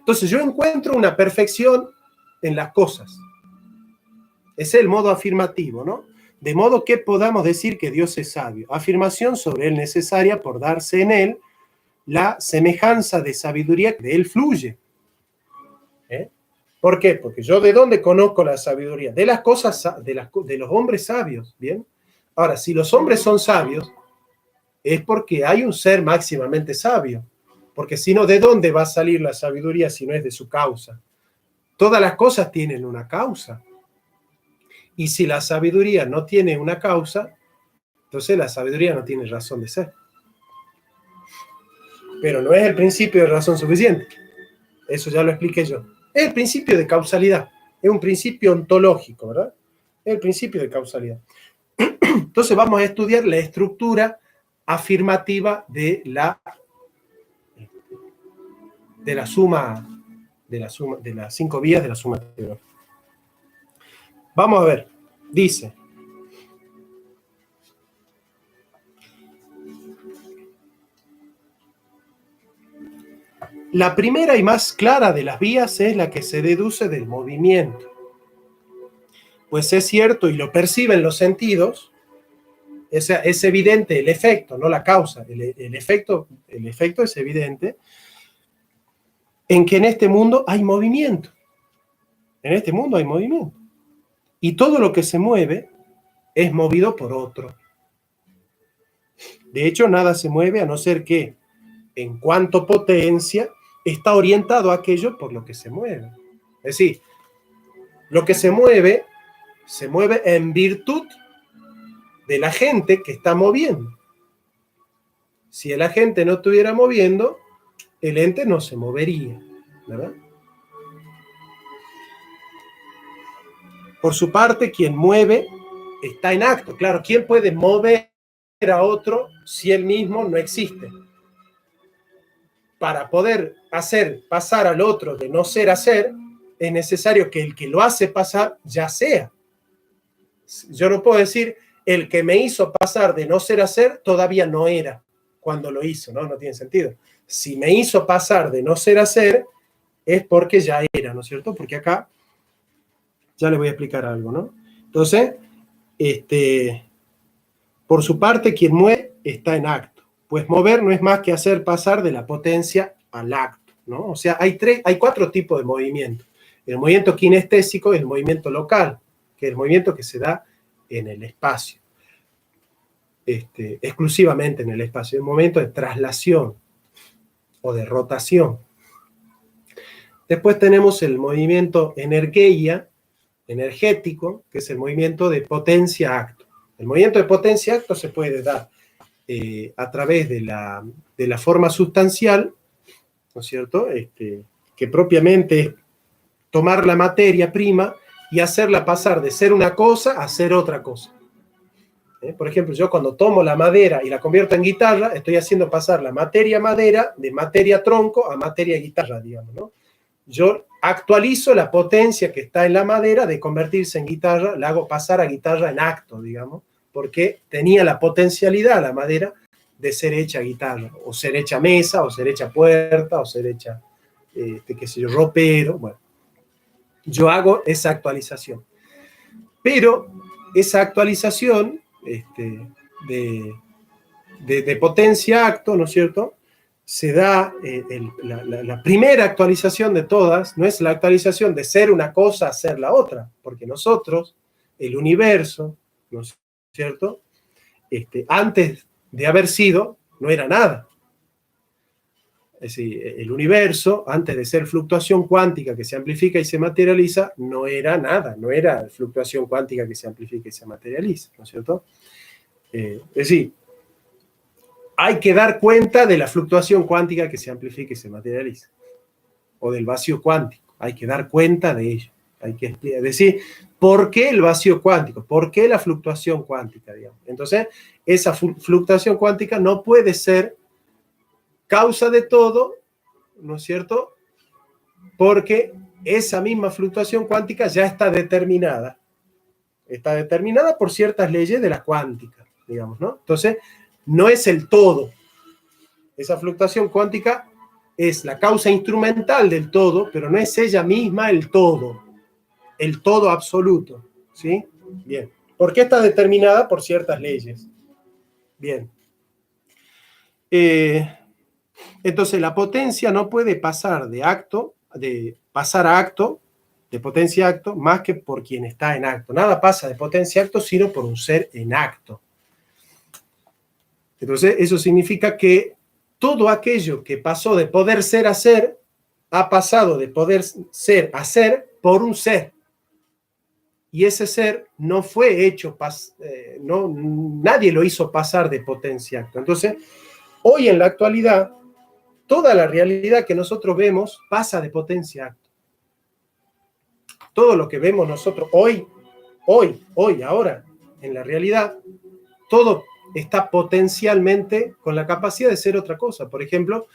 Entonces yo encuentro una perfección en las cosas. Ese es el modo afirmativo, ¿no? De modo que podamos decir que Dios es sabio. Afirmación sobre él necesaria por darse en él la semejanza de sabiduría que de él fluye. ¿Por qué? Porque yo ¿de dónde conozco la sabiduría? De las cosas, de los hombres sabios, ¿bien? Ahora, si los hombres son sabios, es porque hay un ser máximamente sabio. Porque si no, ¿de dónde va a salir la sabiduría si no es de su causa? Todas las cosas tienen una causa. Y si la sabiduría no tiene una causa, entonces la sabiduría no tiene razón de ser. Pero no es el principio de razón suficiente. Eso ya lo expliqué yo. Es el principio de causalidad. Es un principio ontológico, ¿verdad? Es el principio de causalidad. Entonces vamos a estudiar la estructura afirmativa de la suma, de las 5 vías de la suma teológica. Vamos a ver. Dice: la primera y más clara de las vías es la que se deduce del movimiento. Pues es cierto y lo perciben los sentidos, es evidente el efecto, no la causa. El efecto es evidente en que en este mundo hay movimiento. En este mundo hay movimiento. Y todo lo que se mueve es movido por otro. De hecho, nada se mueve a no ser que, en cuanto potencia, está orientado a aquello por lo que se mueve. Es decir, lo que se mueve en virtud de la gente que está moviendo. Si el agente no estuviera moviendo, el ente no se movería, ¿verdad? Por su parte, quien mueve está en acto. Claro, ¿quién puede mover a otro si él mismo no existe? Para poder hacer pasar al otro de no ser a ser, es necesario que el que lo hace pasar ya sea. Yo no puedo decir, el que me hizo pasar de no ser a ser todavía no era cuando lo hizo, ¿no? No tiene sentido. Si me hizo pasar de no ser a ser, es porque ya era, ¿no es cierto? Porque acá ya les voy a explicar algo, ¿no? Entonces, por su parte, quien mueve está en acto. Pues mover no es más que hacer pasar de la potencia al acto, ¿no? O sea, hay 4 tipos de movimiento. El movimiento kinestésico es el movimiento local, que es el movimiento que se da en el espacio, exclusivamente en el espacio, el movimiento de traslación o de rotación. Después tenemos el movimiento energético, que es el movimiento de potencia-acto. El movimiento de potencia-acto se puede dar a través de la forma sustancial, ¿no es cierto? Que propiamente es tomar la materia prima y hacerla pasar de ser una cosa a ser otra cosa. Por ejemplo, yo cuando tomo la madera y la convierto en guitarra, estoy haciendo pasar la materia madera de materia tronco a materia guitarra, digamos, ¿no? Yo actualizo la potencia que está en la madera de convertirse en guitarra, la hago pasar a guitarra en acto, digamos, porque tenía la potencialidad la madera de ser hecha guitarra, o ser hecha mesa, o ser hecha puerta, o ser hecha, qué sé yo, ropero. Bueno, yo hago esa actualización. Pero esa actualización de potencia acto, ¿no es cierto?, se da, la primera actualización de todas, no es la actualización de ser una cosa a ser la otra, porque nosotros, el universo, ¿no es cierto?, antes de haber sido, no era nada. Es decir, el universo, antes de ser fluctuación cuántica que se amplifica y se materializa, no era nada, no era fluctuación cuántica que se amplifica y se materializa, ¿no es cierto? Es decir, hay que dar cuenta de la fluctuación cuántica que se amplifica y se materializa, o del vacío cuántico, hay que dar cuenta de ello. Hay que decir, ¿por qué el vacío cuántico? ¿Por qué la fluctuación cuántica, digamos? Entonces, esa fluctuación cuántica no puede ser causa de todo, ¿no es cierto? Porque esa misma fluctuación cuántica ya está determinada. Está determinada por ciertas leyes de la cuántica, digamos, ¿no? Entonces, no es el todo. Esa fluctuación cuántica es la causa instrumental del todo, pero no es ella misma el todo absoluto, ¿sí? Bien. ¿Por qué está determinada? Por ciertas leyes. Bien. Entonces, la potencia no puede pasar de pasar a acto de potencia acto más que por quien está en acto. Nada pasa de potencia acto sino por un ser en acto. Entonces, eso significa que todo aquello que pasó de poder ser a ser, ha pasado de poder ser a ser por un ser. Y ese ser no fue hecho, nadie lo hizo pasar de potencia acto. Entonces, hoy en la actualidad, toda la realidad que nosotros vemos pasa de potencia acto. Todo lo que vemos nosotros hoy, ahora, en la realidad, todo está potencialmente con la capacidad de ser otra cosa. Por ejemplo,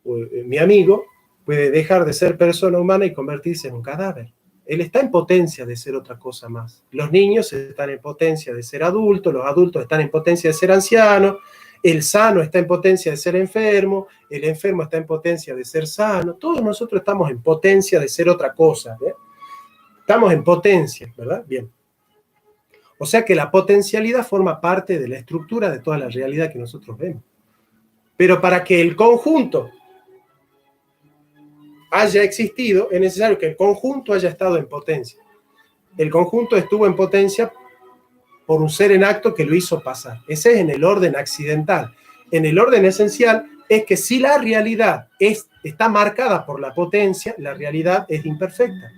mi amigo puede dejar de ser persona humana y convertirse en un cadáver. Él está en potencia de ser otra cosa más. Los niños están en potencia de ser adultos, los adultos están en potencia de ser ancianos, el sano está en potencia de ser enfermo, el enfermo está en potencia de ser sano. Todos nosotros estamos en potencia de ser otra cosa. Estamos en potencia, ¿verdad? Bien. O sea que la potencialidad forma parte de la estructura de toda la realidad que nosotros vemos. Pero para que el conjunto haya existido, es necesario que el conjunto haya estado en potencia. El conjunto estuvo en potencia por un ser en acto que lo hizo pasar. Ese es en el orden accidental. En el orden esencial es que si la realidad está marcada por la potencia, la realidad es imperfecta.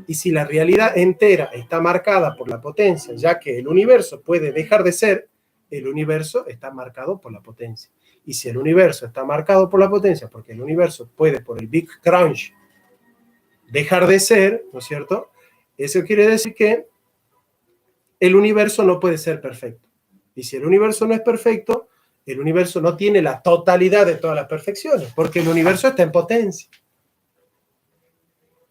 Y si la realidad entera está marcada por la potencia, ya que el universo puede dejar de ser, el universo está marcado por la potencia. Y si el universo está marcado por la potencia, porque el universo puede, por el Big Crunch, dejar de ser, ¿no es cierto? Eso quiere decir que el universo no puede ser perfecto. Y si el universo no es perfecto, el universo no tiene la totalidad de todas las perfecciones, porque el universo está en potencia.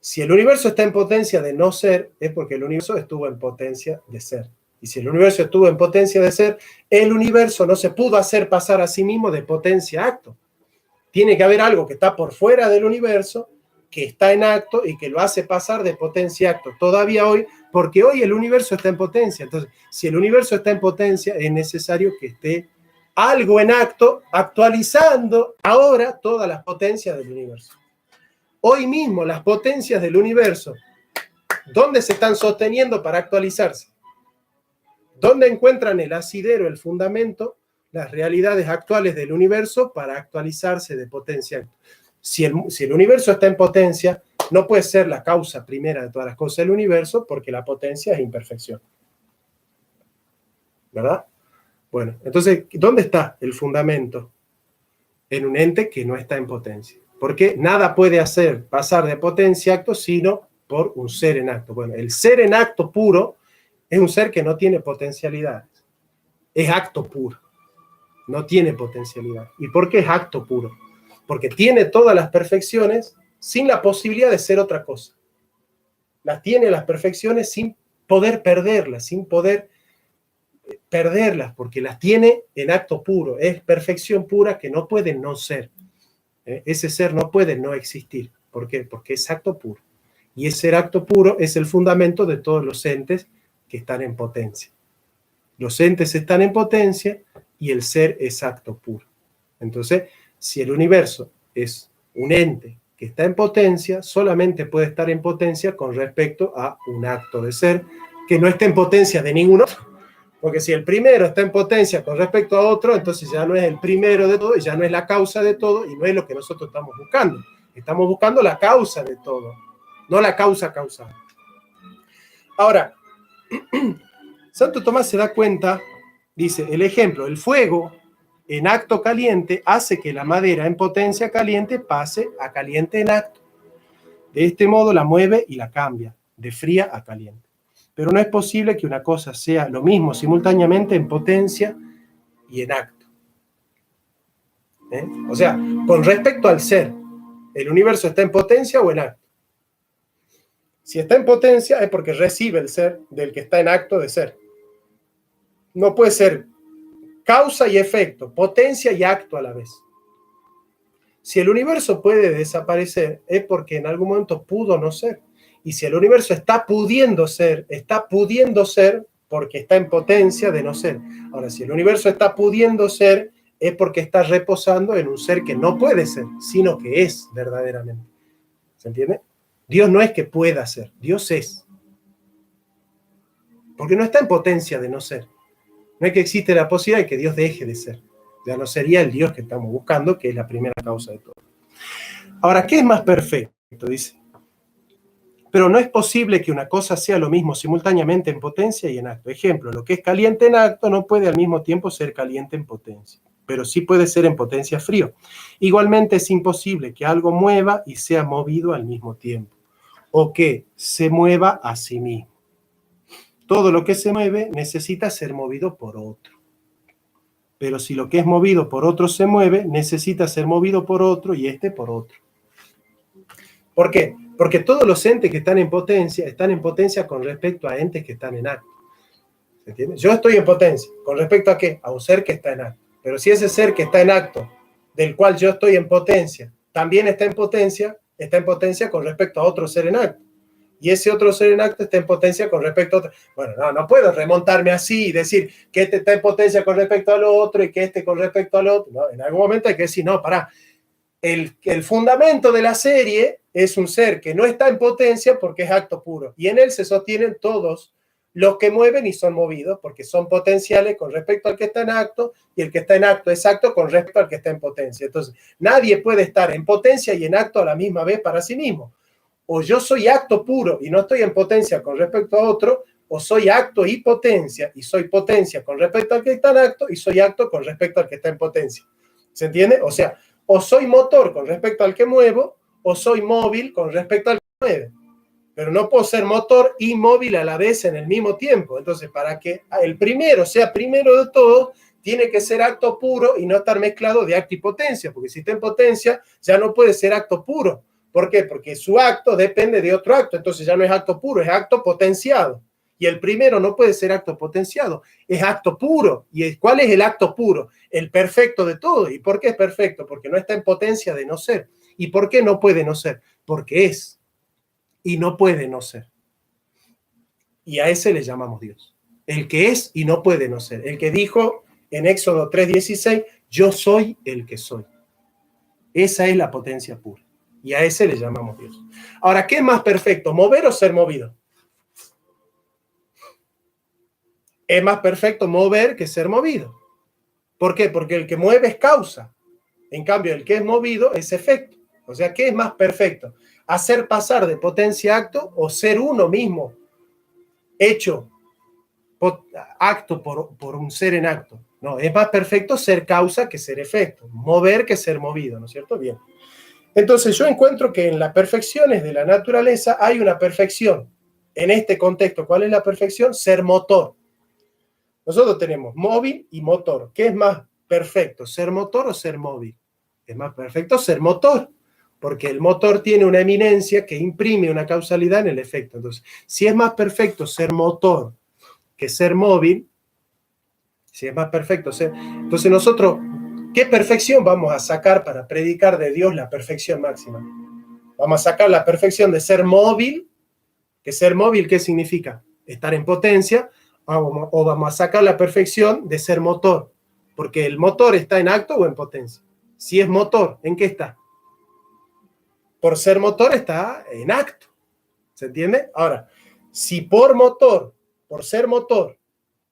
Si el universo está en potencia de no ser, es porque el universo estuvo en potencia de ser. Y si el universo estuvo en potencia de ser, el universo no se pudo hacer pasar a sí mismo de potencia a acto. Tiene que haber algo que está por fuera del universo, que está en acto y que lo hace pasar de potencia a acto. Todavía hoy, porque hoy el universo está en potencia. Entonces, si el universo está en potencia, es necesario que esté algo en acto, actualizando ahora todas las potencias del universo. Hoy mismo las potencias del universo, ¿dónde se están sosteniendo para actualizarse? ¿Dónde encuentran el asidero, el fundamento, las realidades actuales del universo para actualizarse de potencia? Si el universo está en potencia, no puede ser la causa primera de todas las cosas del universo, porque la potencia es imperfección. ¿Verdad? Bueno, entonces, ¿dónde está el fundamento? En un ente que no está en potencia. Porque nada puede hacer pasar de potencia a acto sino por un ser en acto. Bueno, el ser en acto puro es un ser que no tiene potencialidades. Es acto puro. No tiene potencialidad. ¿Y por qué es acto puro? Porque tiene todas las perfecciones sin la posibilidad de ser otra cosa. Las tiene las perfecciones sin poder perderlas, porque las tiene en acto puro. Es perfección pura que no puede no ser. Ese ser no puede no existir. ¿Por qué? Porque es acto puro. Y ese acto puro es el fundamento de todos los entes que están en potencia. Los entes están en potencia y el ser es acto puro. Entonces, si el universo es un ente que está en potencia, solamente puede estar en potencia con respecto a un acto de ser que no esté en potencia de ningún otro. Porque si el primero está en potencia con respecto a otro, entonces ya no es el primero de todo, y ya no es la causa de todo, y no es lo que nosotros estamos buscando. Estamos buscando la causa de todo, no la causa causal. Ahora, Santo Tomás se da cuenta, dice, el ejemplo, el fuego en acto caliente hace que la madera en potencia caliente pase a caliente en acto. De este modo la mueve y la cambia, de fría a caliente. Pero no es posible que una cosa sea lo mismo simultáneamente en potencia y en acto. O sea, con respecto al ser, ¿el universo está en potencia o en acto? Si está en potencia es porque recibe el ser del que está en acto de ser. No puede ser causa y efecto, potencia y acto a la vez. Si el universo puede desaparecer es porque en algún momento pudo no ser. Y si el universo está pudiendo ser porque está en potencia de no ser. Ahora, si el universo está pudiendo ser, es porque está reposando en un ser que no puede ser, sino que es verdaderamente. ¿Se entiende? Dios no es que pueda ser, Dios es. Porque no está en potencia de no ser. No es que existe la posibilidad de que Dios deje de ser. Ya no sería el Dios que estamos buscando, que es la primera causa de todo. Ahora, ¿qué es más perfecto? Dice. Pero no es posible que una cosa sea lo mismo simultáneamente en potencia y en acto. Ejemplo, lo que es caliente en acto no puede al mismo tiempo ser caliente en potencia, pero sí puede ser en potencia frío. Igualmente es imposible que algo mueva y sea movido al mismo tiempo, o que se mueva a sí mismo. Todo lo que se mueve necesita ser movido por otro. Pero si lo que es movido por otro se mueve, necesita ser movido por otro y este por otro. ¿Por qué? Porque todos los entes que están en potencia con respecto a entes que están en acto. ¿Se entiende? Yo estoy en potencia. ¿Con respecto a qué? A un ser que está en acto. Pero si ese ser que está en acto, del cual yo estoy en potencia, también está en potencia con respecto a otro ser en acto. Y ese otro ser en acto está en potencia con respecto a otro. Bueno, no puedo remontarme así y decir que este está en potencia con respecto al otro y que este con respecto al otro. No, en algún momento hay que decir, no, pará. El fundamento de la serie es un ser que no está en potencia porque es acto puro. Y en él se sostienen todos los que mueven y son movidos porque son potenciales con respecto al que está en acto y el que está en acto es acto con respecto al que está en potencia. Entonces, nadie puede estar en potencia y en acto a la misma vez para sí mismo. O yo soy acto puro y no estoy en potencia con respecto a otro, o soy acto y potencia y soy potencia con respecto al que está en acto y soy acto con respecto al que está en potencia. ¿Se entiende? O sea, o soy motor con respecto al que muevo, o soy móvil con respecto al que mueve. Pero no puedo ser motor y móvil a la vez en el mismo tiempo. Entonces, para que el primero sea primero de todo, tiene que ser acto puro y no estar mezclado de acto y potencia, porque si está en potencia, ya no puede ser acto puro. ¿Por qué? Porque su acto depende de otro acto, entonces ya no es acto puro, es acto potenciado. Y el primero no puede ser acto potenciado, es acto puro. ¿Y cuál es el acto puro? El perfecto de todo. ¿Y por qué es perfecto? Porque no está en potencia de no ser. ¿Y por qué no puede no ser? Porque es. Y no puede no ser. Y a ese le llamamos Dios. El que es y no puede no ser. El que dijo en Éxodo 3:16, yo soy el que soy. Esa es la potencia pura. Y a ese le llamamos Dios. Ahora, ¿qué es más perfecto? ¿Mover o ser movido? Es más perfecto mover que ser movido. ¿Por qué? Porque el que mueve es causa. En cambio, el que es movido es efecto. O sea, ¿qué es más perfecto? ¿Hacer pasar de potencia a acto o ser uno mismo hecho acto por un ser en acto? No, es más perfecto ser causa que ser efecto. Mover que ser movido, ¿no es cierto? Bien. Entonces yo encuentro que en las perfecciones de la naturaleza hay una perfección. En este contexto, ¿cuál es la perfección? Ser motor. Nosotros tenemos móvil y motor. ¿Qué es más perfecto? ¿Ser motor o ser móvil? Es más perfecto ser motor, porque el motor tiene una eminencia que imprime una causalidad en el efecto. Entonces, si es más perfecto ser motor que ser móvil, si es más perfecto ser... Entonces nosotros, ¿qué perfección vamos a sacar para predicar de Dios la perfección máxima? Vamos a sacar la perfección de ser móvil, que ser móvil, ¿qué significa? Estar en potencia, o vamos a sacar la perfección de ser motor, porque el motor está en acto o en potencia. Si es motor, ¿en qué está? Por ser motor está en acto. ¿Se entiende? Ahora, si por ser motor,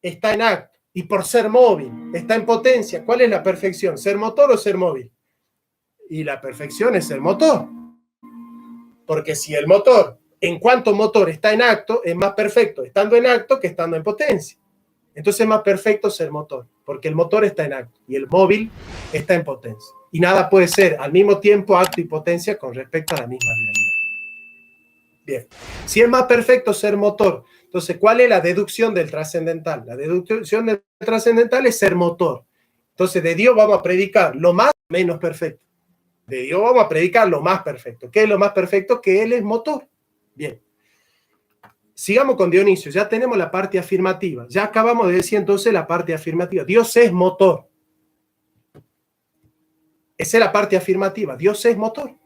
está en acto, y por ser móvil, está en potencia, ¿cuál es la perfección? ¿Ser motor o ser móvil? Y la perfección es ser motor. Porque si el motor, en cuanto motor está en acto, es más perfecto estando en acto que estando en potencia. Entonces es más perfecto ser motor, porque el motor está en acto y el móvil está en potencia. Y nada puede ser al mismo tiempo acto y potencia con respecto a la misma realidad. Bien, si es más perfecto ser motor, entonces, ¿cuál es la deducción del trascendental? La deducción del trascendental es ser motor. Entonces, de Dios vamos a predicar lo más menos perfecto. De Dios vamos a predicar lo más perfecto. ¿Qué es lo más perfecto? Que Él es motor. Bien. Sigamos con Dionisio. Ya tenemos la parte afirmativa. Ya acabamos de decir entonces la parte afirmativa. Dios es motor. Esa es la parte afirmativa. Dios es motor.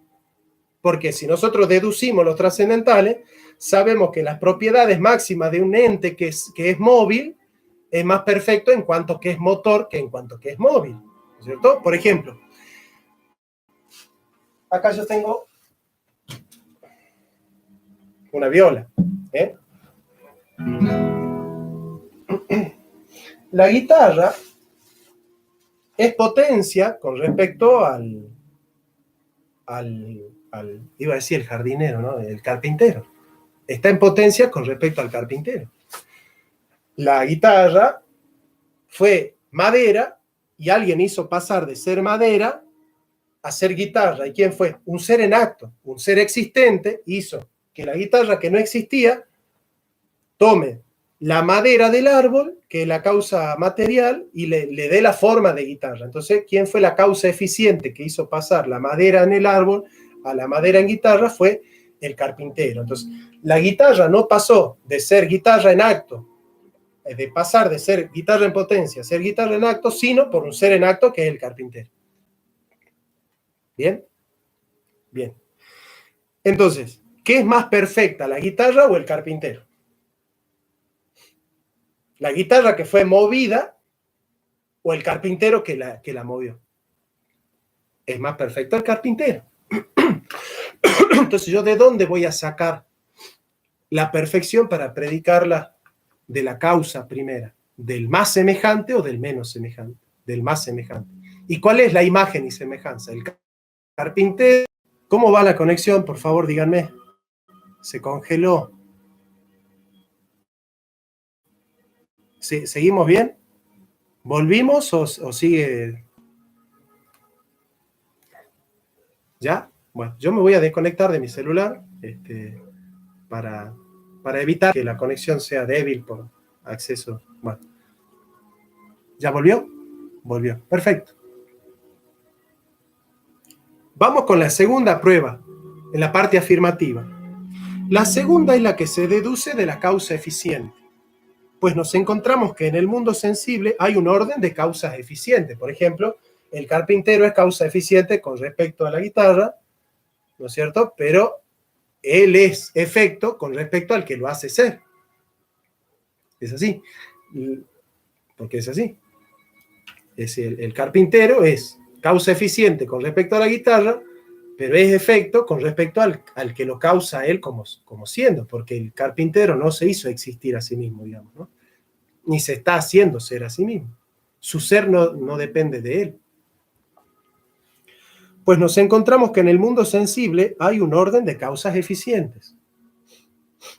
Porque si nosotros deducimos los trascendentales, sabemos que las propiedades máximas de un ente que es móvil es más perfecto en cuanto que es motor que en cuanto que es móvil. ¿No es cierto? Por ejemplo, acá yo tengo una viola. ¿Eh? La guitarra es potencia con respecto iba a decir el jardinero, ¿no? El carpintero. Está en potencia con respecto al carpintero. La guitarra fue madera y alguien hizo pasar de ser madera a ser guitarra. ¿Y quién fue? Un ser en acto, un ser existente hizo que la guitarra que no existía tome la madera del árbol, que es la causa material, y le dé la forma de guitarra. Entonces, ¿quién fue la causa eficiente que hizo pasar la madera en el árbol a la madera en guitarra? Fue el carpintero. Entonces, la guitarra no pasó de ser guitarra en acto, de pasar de ser guitarra en potencia a ser guitarra en acto, sino por un ser en acto que es el carpintero. ¿Bien? Bien. Entonces, ¿qué es más perfecta, la guitarra o el carpintero? ¿La guitarra que fue movida o el carpintero que la movió? Es más perfecto el carpintero. Entonces, ¿yo de dónde voy a sacar la perfección para predicarla de la causa primera? ¿Del más semejante o del menos semejante? Del más semejante. ¿Y cuál es la imagen y semejanza? El carpintero. ¿Cómo va la conexión? Por favor, díganme. Se congeló. ¿Sí, seguimos bien? ¿Volvimos o sigue? ¿Ya? Bueno, yo me voy a desconectar de mi celular para evitar que la conexión sea débil por acceso. Bueno, ¿ya volvió? Volvió. Perfecto. Vamos con la segunda prueba, en la parte afirmativa. La segunda es la que se deduce de la causa eficiente. Pues nos encontramos que en el mundo sensible hay un orden de causas eficientes. Por ejemplo, el carpintero es causa eficiente con respecto a la guitarra, ¿no es cierto? Pero él es efecto con respecto al que lo hace ser. Es así. Porque es así. El carpintero es causa eficiente con respecto a la guitarra, pero es efecto con respecto al que lo causa él como siendo, porque el carpintero no se hizo existir a sí mismo, digamos, ¿no? Ni se está haciendo ser a sí mismo. Su ser no depende de él. Pues nos encontramos que en el mundo sensible hay un orden de causas eficientes.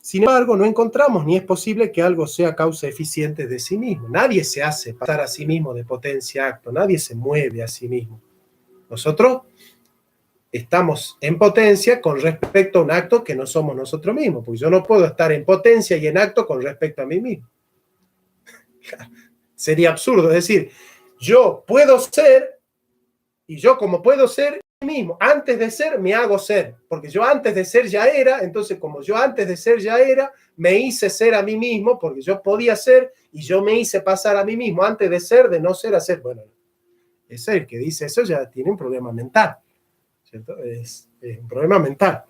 Sin embargo, no encontramos ni es posible que algo sea causa eficiente de sí mismo. Nadie se hace pasar a sí mismo de potencia a acto, nadie se mueve a sí mismo. Nosotros estamos en potencia con respecto a un acto que no somos nosotros mismos, porque yo no puedo estar en potencia y en acto con respecto a mí mismo. Sería absurdo, es decir, yo puedo ser y yo como puedo ser mismo, antes de ser me hago ser, porque yo antes de ser ya era, entonces como yo antes de ser ya era, me hice ser a mí mismo, porque yo podía ser y yo me hice pasar a mí mismo antes de ser, de no ser a ser. Bueno, ese el que dice eso ya tiene un problema mental, ¿cierto? Es un problema mental.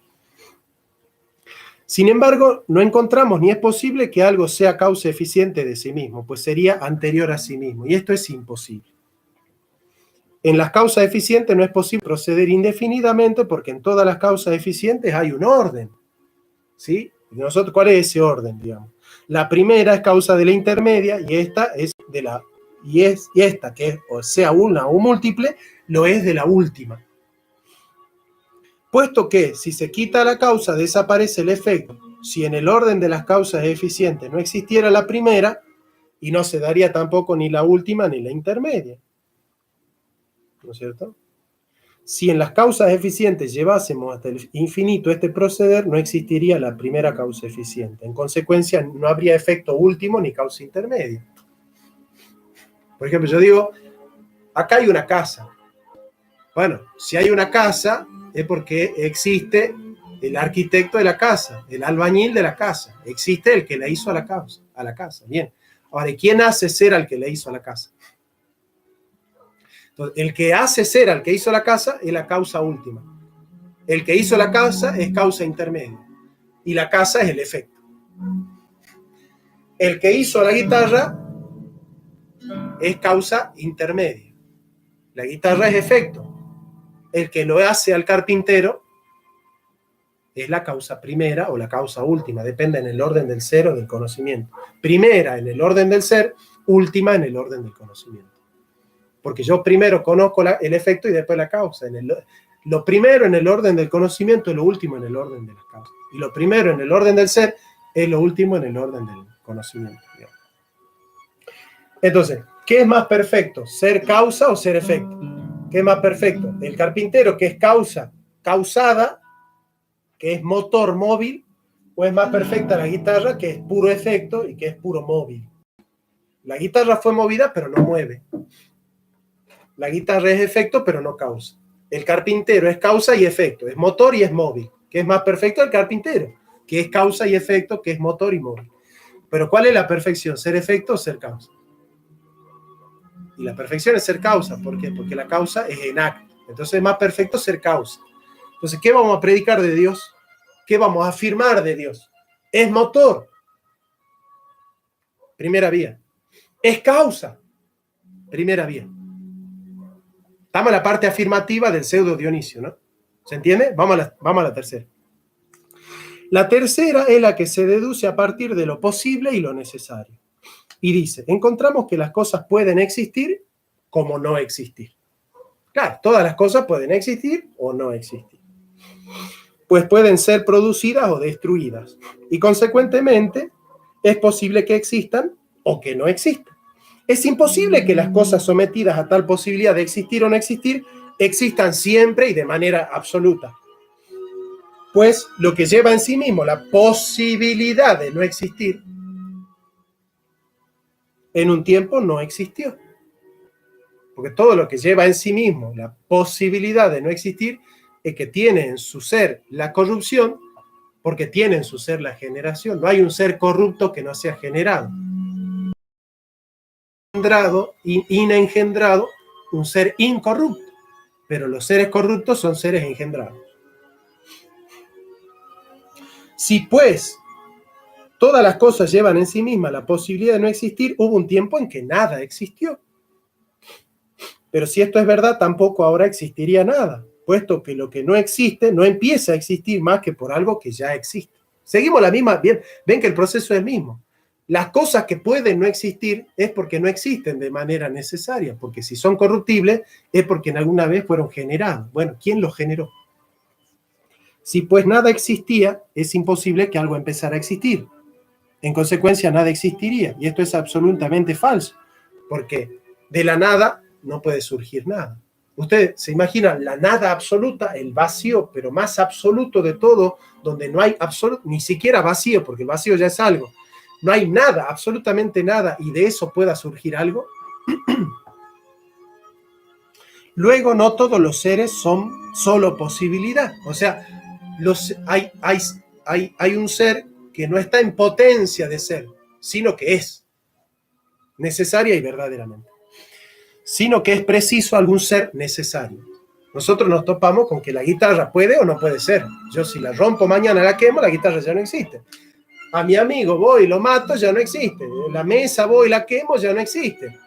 Sin embargo, no encontramos ni es posible que algo sea causa eficiente de sí mismo, pues sería anterior a sí mismo, y esto es imposible. En las causas eficientes no es posible proceder indefinidamente porque en todas las causas eficientes hay un orden. ¿Sí? Nosotros, ¿cuál es ese orden, digamos? La primera es causa de la intermedia y esta es de la y esta que es, o sea, una o múltiple, lo es de la última. Puesto que si se quita la causa desaparece el efecto. Si en el orden de las causas eficientes no existiera la primera, y no se daría tampoco ni la última ni la intermedia. ¿No es cierto? Si en las causas eficientes llevásemos hasta el infinito este proceder, no existiría la primera causa eficiente. En consecuencia, no habría efecto último ni causa intermedia. Por ejemplo, yo digo, acá hay una casa. Bueno, si hay una casa, es porque existe el arquitecto de la casa, el albañil de la casa. Existe el que le hizo a la casa. Bien. Ahora, ¿quién hace ser al que le hizo a la casa? Entonces, el que hace ser al que hizo la casa es la causa última. El que hizo la casa es causa intermedia. Y la casa es el efecto. El que hizo la guitarra es causa intermedia. La guitarra es efecto. El que lo hace al carpintero es la causa primera o la causa última, depende en el orden del ser o del conocimiento. Primera en el orden del ser, última en el orden del conocimiento. Porque yo primero conozco el efecto y después la causa. Lo primero en el orden del conocimiento es lo último en el orden de las causas. Y lo primero en el orden del ser es lo último en el orden del conocimiento. Entonces, ¿qué es más perfecto? ¿Ser causa o ser efecto? ¿Qué es más perfecto? El carpintero, que es causa, causada, que es motor móvil, o es más perfecta la guitarra, que es puro efecto y que es puro móvil. La guitarra fue movida, pero no mueve. La guitarra es efecto, pero no causa. El carpintero es causa y efecto, es motor y es móvil. ¿Qué es más perfecto? El carpintero, que es causa y efecto, que es motor y móvil. Pero ¿cuál es la perfección? ¿Ser efecto o ser causa? Y la perfección es ser causa. ¿Por qué? Porque la causa es en acto. Entonces es más perfecto ser causa. Entonces, ¿qué vamos a predicar de Dios? ¿Qué vamos a afirmar de Dios? Es motor. Primera vía. Es causa. Primera vía. Estamos en la parte afirmativa del pseudo Dionisio, ¿no? ¿Se entiende? Vamos a la tercera. La tercera es la que se deduce a partir de lo posible y lo necesario. Y dice, encontramos que las cosas pueden existir como no existir. Claro, todas las cosas pueden existir o no existir. Pues pueden ser producidas o destruidas. Y consecuentemente, es posible que existan o que no existan. Es imposible que las cosas sometidas a tal posibilidad de existir o no existir existan siempre y de manera absoluta. Pues lo que lleva en sí mismo la posibilidad de no existir, en un tiempo no existió. Porque todo lo que lleva en sí mismo la posibilidad de no existir es que tiene en su ser la corrupción, porque tiene en su ser la generación. No hay un ser corrupto que no sea generado. Inengendrado, un ser incorrupto. Pero los seres corruptos son seres engendrados. Si pues todas las cosas llevan en sí mismas la posibilidad de no existir, hubo un tiempo en que nada existió. Pero si esto es verdad, tampoco ahora existiría nada, puesto que lo que no existe no empieza a existir más que por algo que ya existe. Seguimos la misma, bien, ven que el proceso es el mismo. Las cosas que pueden no existir es porque no existen de manera necesaria, porque si son corruptibles es porque en alguna vez fueron generados. Bueno, ¿quién los generó? Si pues nada existía, es imposible que algo empezara a existir. En consecuencia, nada existiría. Y esto es absolutamente falso, porque de la nada no puede surgir nada. Ustedes se imaginan la nada absoluta, el vacío, pero más absoluto de todo, donde no hay ni siquiera vacío, porque el vacío ya es algo. No hay nada, absolutamente nada, y de eso pueda surgir algo. Luego, no todos los seres son solo posibilidad. O sea, hay un ser que no está en potencia de ser, sino que es necesaria y verdaderamente. Sino que es preciso algún ser necesario. Nosotros nos topamos con que la guitarra puede o no puede ser. Yo si la rompo mañana, la quemo, la guitarra ya no existe. A mi amigo voy y lo mato, ya no existe. La mesa voy y la quemo, ya no existe.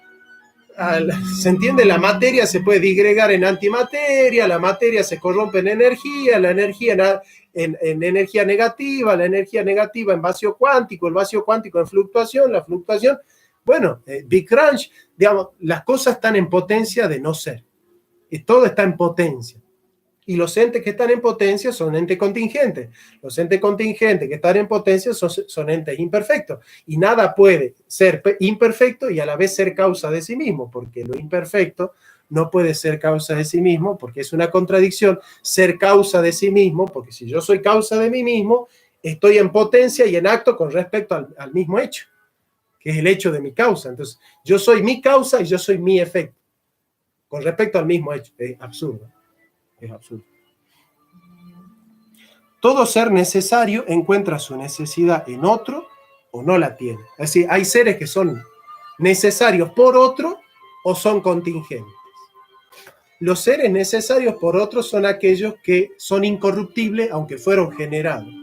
¿Se entiende? La materia se puede disgregar en antimateria, la materia se corrompe en energía, la energía en energía negativa, la energía negativa en vacío cuántico, el vacío cuántico en fluctuación, la fluctuación. Bueno, Big Crunch, digamos, las cosas están en potencia de no ser. Y todo está en potencia. Y los entes que están en potencia son entes contingentes. Los entes contingentes que están en potencia son entes imperfectos. Y nada puede ser imperfecto y a la vez ser causa de sí mismo, porque lo imperfecto no puede ser causa de sí mismo, porque es una contradicción ser causa de sí mismo, porque si yo soy causa de mí mismo, estoy en potencia y en acto con respecto al mismo hecho, que es el hecho de mi causa. Entonces, yo soy mi causa y yo soy mi efecto, con respecto al mismo hecho. Es absurdo. Es absurdo. Todo ser necesario encuentra su necesidad en otro o no la tiene. Es decir, hay seres que son necesarios por otro o son contingentes. Los seres necesarios por otro son aquellos que son incorruptibles aunque fueron generados.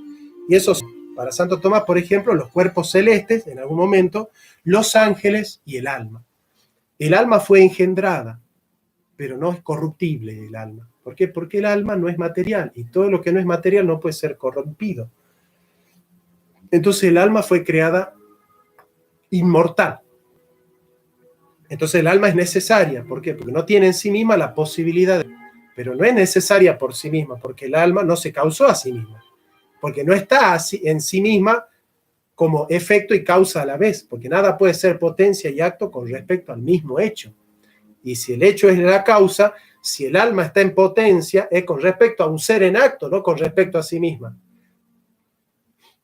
Y esos, para Santo Tomás, por ejemplo, los cuerpos celestes, en algún momento, los ángeles y el alma. El alma fue engendrada, pero no es corruptible el alma. ¿Por qué? Porque el alma no es material y todo lo que no es material no puede ser corrompido. Entonces el alma fue creada inmortal. Entonces el alma es necesaria. ¿Por qué? Porque no tiene en sí misma la posibilidad de... Pero no es necesaria por sí misma, porque el alma no se causó a sí misma. Porque no está en sí misma como efecto y causa a la vez, porque nada puede ser potencia y acto con respecto al mismo hecho. Y si el hecho es la causa, si el alma está en potencia, es con respecto a un ser en acto, no con respecto a sí misma.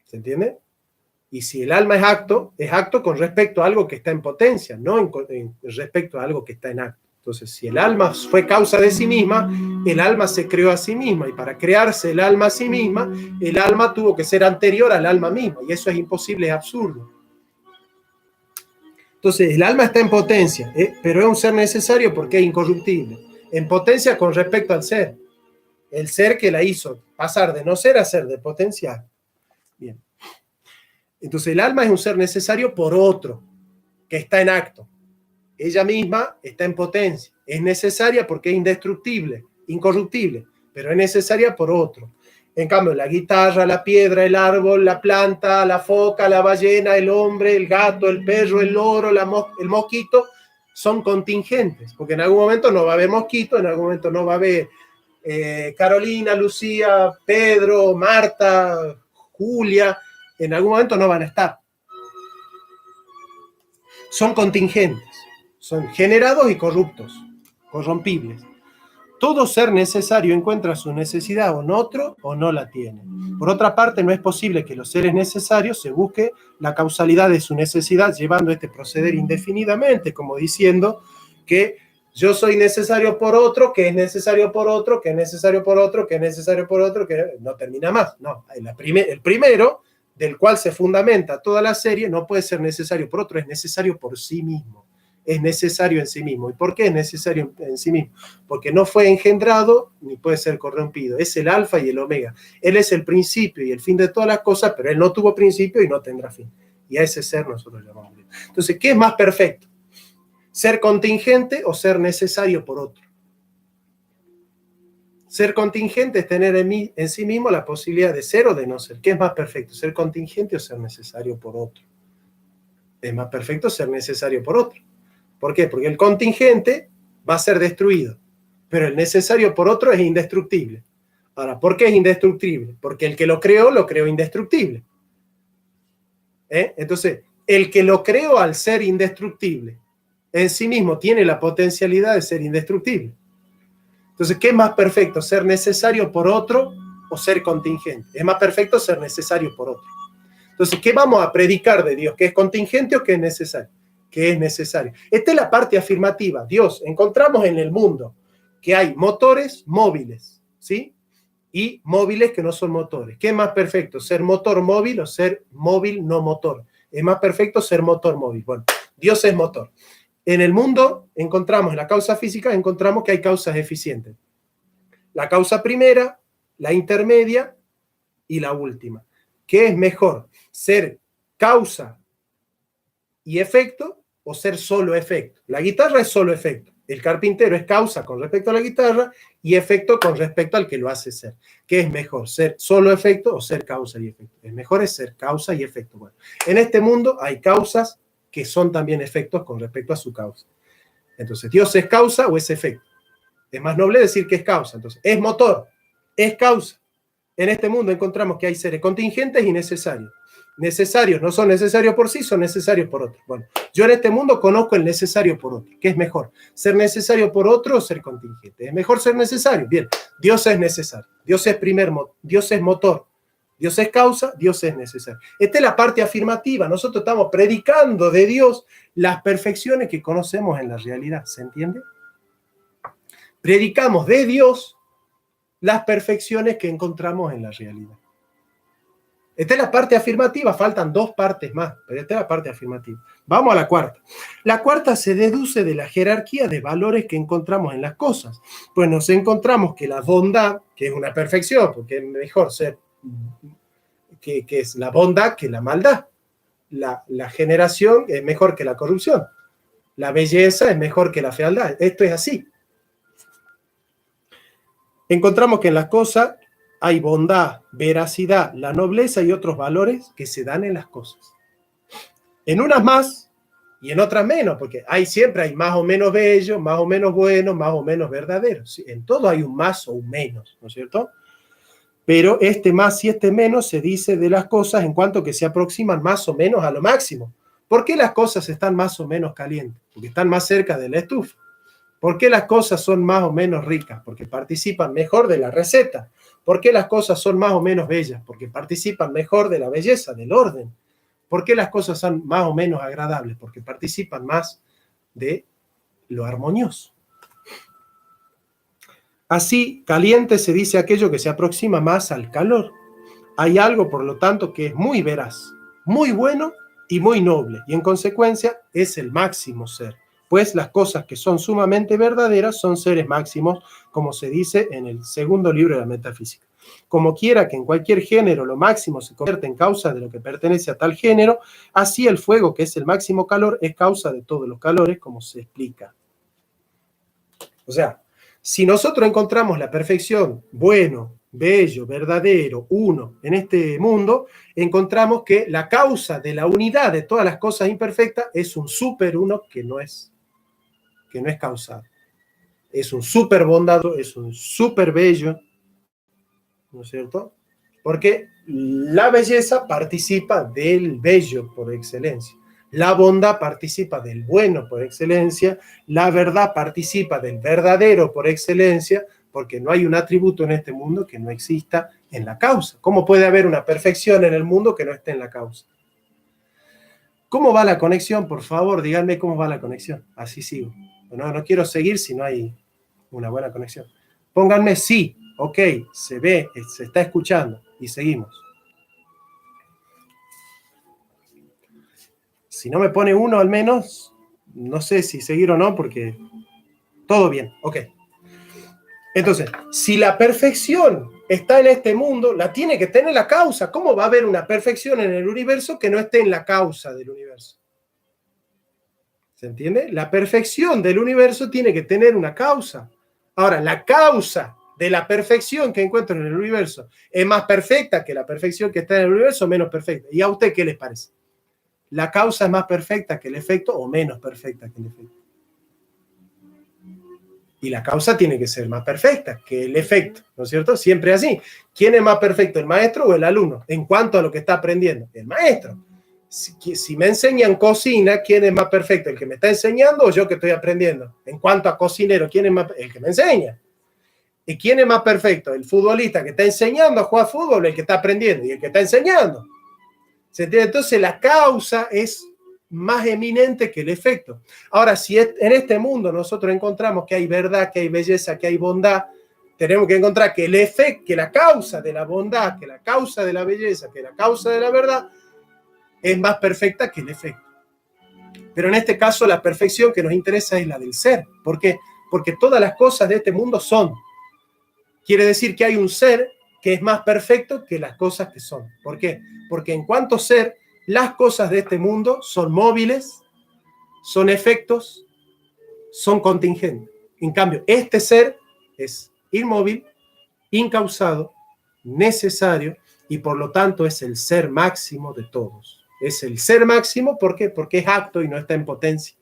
¿Se entiende? Y si el alma es acto con respecto a algo que está en potencia, no en respecto a algo que está en acto. Entonces, si el alma fue causa de sí misma, el alma se creó a sí misma, y para crearse el alma a sí misma, el alma tuvo que ser anterior al alma misma, y eso es imposible, es absurdo. Entonces, el alma está en potencia, pero es un ser necesario porque es incorruptible. En potencia con respecto al ser. El ser que la hizo pasar de no ser a ser, de potencial. Bien. Entonces, el alma es un ser necesario por otro, que está en acto. Ella misma está en potencia. Es necesaria porque es indestructible, incorruptible, pero es necesaria por otro. En cambio, la guitarra, la piedra, el árbol, la planta, la foca, la ballena, el hombre, el gato, el perro, el loro, el mosquito, son contingentes, porque en algún momento no va a haber mosquito, en algún momento no va a haber Carolina, Lucía, Pedro, Marta, Julia, en algún momento no van a estar. Son contingentes, son generados y corruptos, corrompibles. Todo ser necesario encuentra su necesidad en otro o no la tiene. Por otra parte, no es posible que los seres necesarios se busque la causalidad de su necesidad llevando este proceder indefinidamente, como diciendo que yo soy necesario por otro, que es necesario por otro, que es necesario por otro, que es necesario por otro, que no termina más. No, el primero, del cual se fundamenta toda la serie, no puede ser necesario por otro, es necesario por sí mismo. Es necesario en sí mismo. ¿Y por qué es necesario en sí mismo? Porque no fue engendrado ni puede ser corrompido. Es el alfa y el omega. Él es el principio y el fin de todas las cosas, pero él no tuvo principio y no tendrá fin. Y a ese ser nosotros llamamos Dios. Entonces, ¿qué es más perfecto? ¿Ser contingente o ser necesario por otro? Ser contingente es tener en sí mismo la posibilidad de ser o de no ser. ¿Qué es más perfecto? ¿Ser contingente o ser necesario por otro? Es más perfecto ser necesario por otro. ¿Por qué? Porque el contingente va a ser destruido, pero el necesario por otro es indestructible. Ahora, ¿por qué es indestructible? Porque el que lo creó indestructible. Entonces, el que lo creó al ser indestructible, en sí mismo tiene la potencialidad de ser indestructible. Entonces, ¿qué es más perfecto? ¿Ser necesario por otro o ser contingente? Es más perfecto ser necesario por otro. Entonces, ¿qué vamos a predicar de Dios? ¿Que es contingente o que es necesario? Que es necesario. Esta es la parte afirmativa. Dios, encontramos en el mundo que hay motores móviles, ¿sí? Y móviles que no son motores. ¿Qué es más perfecto? ¿Ser motor móvil o ser móvil no motor? Es más perfecto ser motor móvil. Bueno, Dios es motor. En el mundo encontramos, en la causa física, encontramos que hay causas eficientes. La causa primera, la intermedia y la última. ¿Qué es mejor? ¿Ser causa y efecto o ser solo efecto? La guitarra es solo efecto. El carpintero es causa con respecto a la guitarra y efecto con respecto al que lo hace ser. ¿Qué es mejor? ¿Ser solo efecto o ser causa y efecto? El mejor es ser causa y efecto. Bueno, en este mundo hay causas que son también efectos con respecto a su causa. Entonces, ¿Dios es causa o es efecto? Es más noble decir que es causa. Entonces, es motor, es causa. En este mundo encontramos que hay seres contingentes y necesarios. Necesarios no son necesarios por sí, son necesarios por otro. Bueno, yo en este mundo conozco el necesario por otro. ¿Qué es mejor? ¿Ser necesario por otro o ser contingente? ¿Es mejor ser necesario? Bien, Dios es necesario. Dios es Dios es motor. Dios es causa, Dios es necesario. Esta es la parte afirmativa. Nosotros estamos predicando de Dios las perfecciones que conocemos en la realidad. ¿Se entiende? Predicamos de Dios las perfecciones que encontramos en la realidad. Esta es la parte afirmativa, faltan dos partes más, pero esta es la parte afirmativa. Vamos a la cuarta. La cuarta se deduce de la jerarquía de valores que encontramos en las cosas. Pues nos encontramos que la bondad, que es una perfección, porque es mejor ser, que es la bondad que la maldad. La generación es mejor que la corrupción. La belleza es mejor que la fealdad. Esto es así. encontramos que en las cosas hay bondad, veracidad, la nobleza y otros valores que se dan en las cosas. En unas más y en otras menos, porque siempre hay más o menos bello, más o menos bueno, más o menos verdadero. ¿Sí? En todo hay un más o un menos, ¿no es cierto? Pero este más y este menos se dice de las cosas en cuanto que se aproximan más o menos a lo máximo. ¿Por qué las cosas están más o menos calientes? Porque están más cerca de la estufa. ¿Por qué las cosas son más o menos ricas? Porque participan mejor de la receta. ¿Por qué las cosas son más o menos bellas? Porque participan mejor de la belleza, del orden. ¿Por qué las cosas son más o menos agradables? Porque participan más de lo armonioso. Así, caliente se dice aquello que se aproxima más al calor. Hay algo, por lo tanto, que es muy veraz, muy bueno y muy noble, y en consecuencia es el máximo ser. Pues las cosas que son sumamente verdaderas son seres máximos, como se dice en el segundo libro de la Metafísica. Como quiera que en cualquier género lo máximo se convierte en causa de lo que pertenece a tal género, así el fuego, que es el máximo calor, es causa de todos los calores, como se explica. O sea, si nosotros encontramos la perfección, bueno, bello, verdadero, uno, en este mundo, encontramos que la causa de la unidad de todas las cosas imperfectas es un super uno que no es causado. Es un super bondadoso, es un super bello, ¿no es cierto? Porque la belleza participa del bello por excelencia. La bondad participa del bueno por excelencia. La verdad participa del verdadero por excelencia, porque no hay un atributo en este mundo que no exista en la causa. ¿Cómo puede haber una perfección en el mundo que no esté en la causa? ¿Cómo va la conexión? Por favor, díganme cómo va la conexión. Así sigo. No quiero seguir si no hay una buena conexión. Pónganme sí, ok, se ve, se está escuchando y seguimos. Si no me pone uno al menos, no sé si seguir o no, porque todo bien, ok. Entonces, si la perfección está en este mundo, la tiene que tener la causa. ¿Cómo va a haber una perfección en el universo que no esté en la causa del universo? ¿Se entiende? La perfección del universo tiene que tener una causa. Ahora, la causa de la perfección que encuentro en el universo es más perfecta que la perfección que está en el universo, menos perfecta. ¿Y a usted qué les parece? ¿La causa es más perfecta que el efecto o menos perfecta que el efecto? Y la causa tiene que ser más perfecta que el efecto, ¿no es cierto? Siempre así. ¿Quién es más perfecto, el maestro o el alumno? En cuanto a lo que está aprendiendo, el maestro. Si me enseñan cocina, ¿quién es más perfecto? ¿El que me está enseñando o yo que estoy aprendiendo? En cuanto a cocinero, ¿quién es más? El que me enseña. ¿Y quién es más perfecto? ¿El futbolista que está enseñando a jugar fútbol o el que está aprendiendo? Y el que está enseñando. ¿Se entiende? Entonces la causa es más eminente que el efecto. Ahora, si en este mundo nosotros encontramos que hay verdad, que hay belleza, que hay bondad, tenemos que encontrar que el efecto, que la causa de la bondad, que la causa de la belleza, que la causa de la verdad es más perfecta que el efecto. Pero en este caso la perfección que nos interesa es la del ser. ¿Por qué? Porque todas las cosas de este mundo son. Quiere decir que hay un ser que es más perfecto que las cosas que son. ¿Por qué? Porque en cuanto ser, las cosas de este mundo son móviles, son efectos, son contingentes. En cambio, este ser es inmóvil, incausado, necesario y por lo tanto es el ser máximo de todos. Es el ser máximo, ¿por qué? Porque es acto y no está en potencia.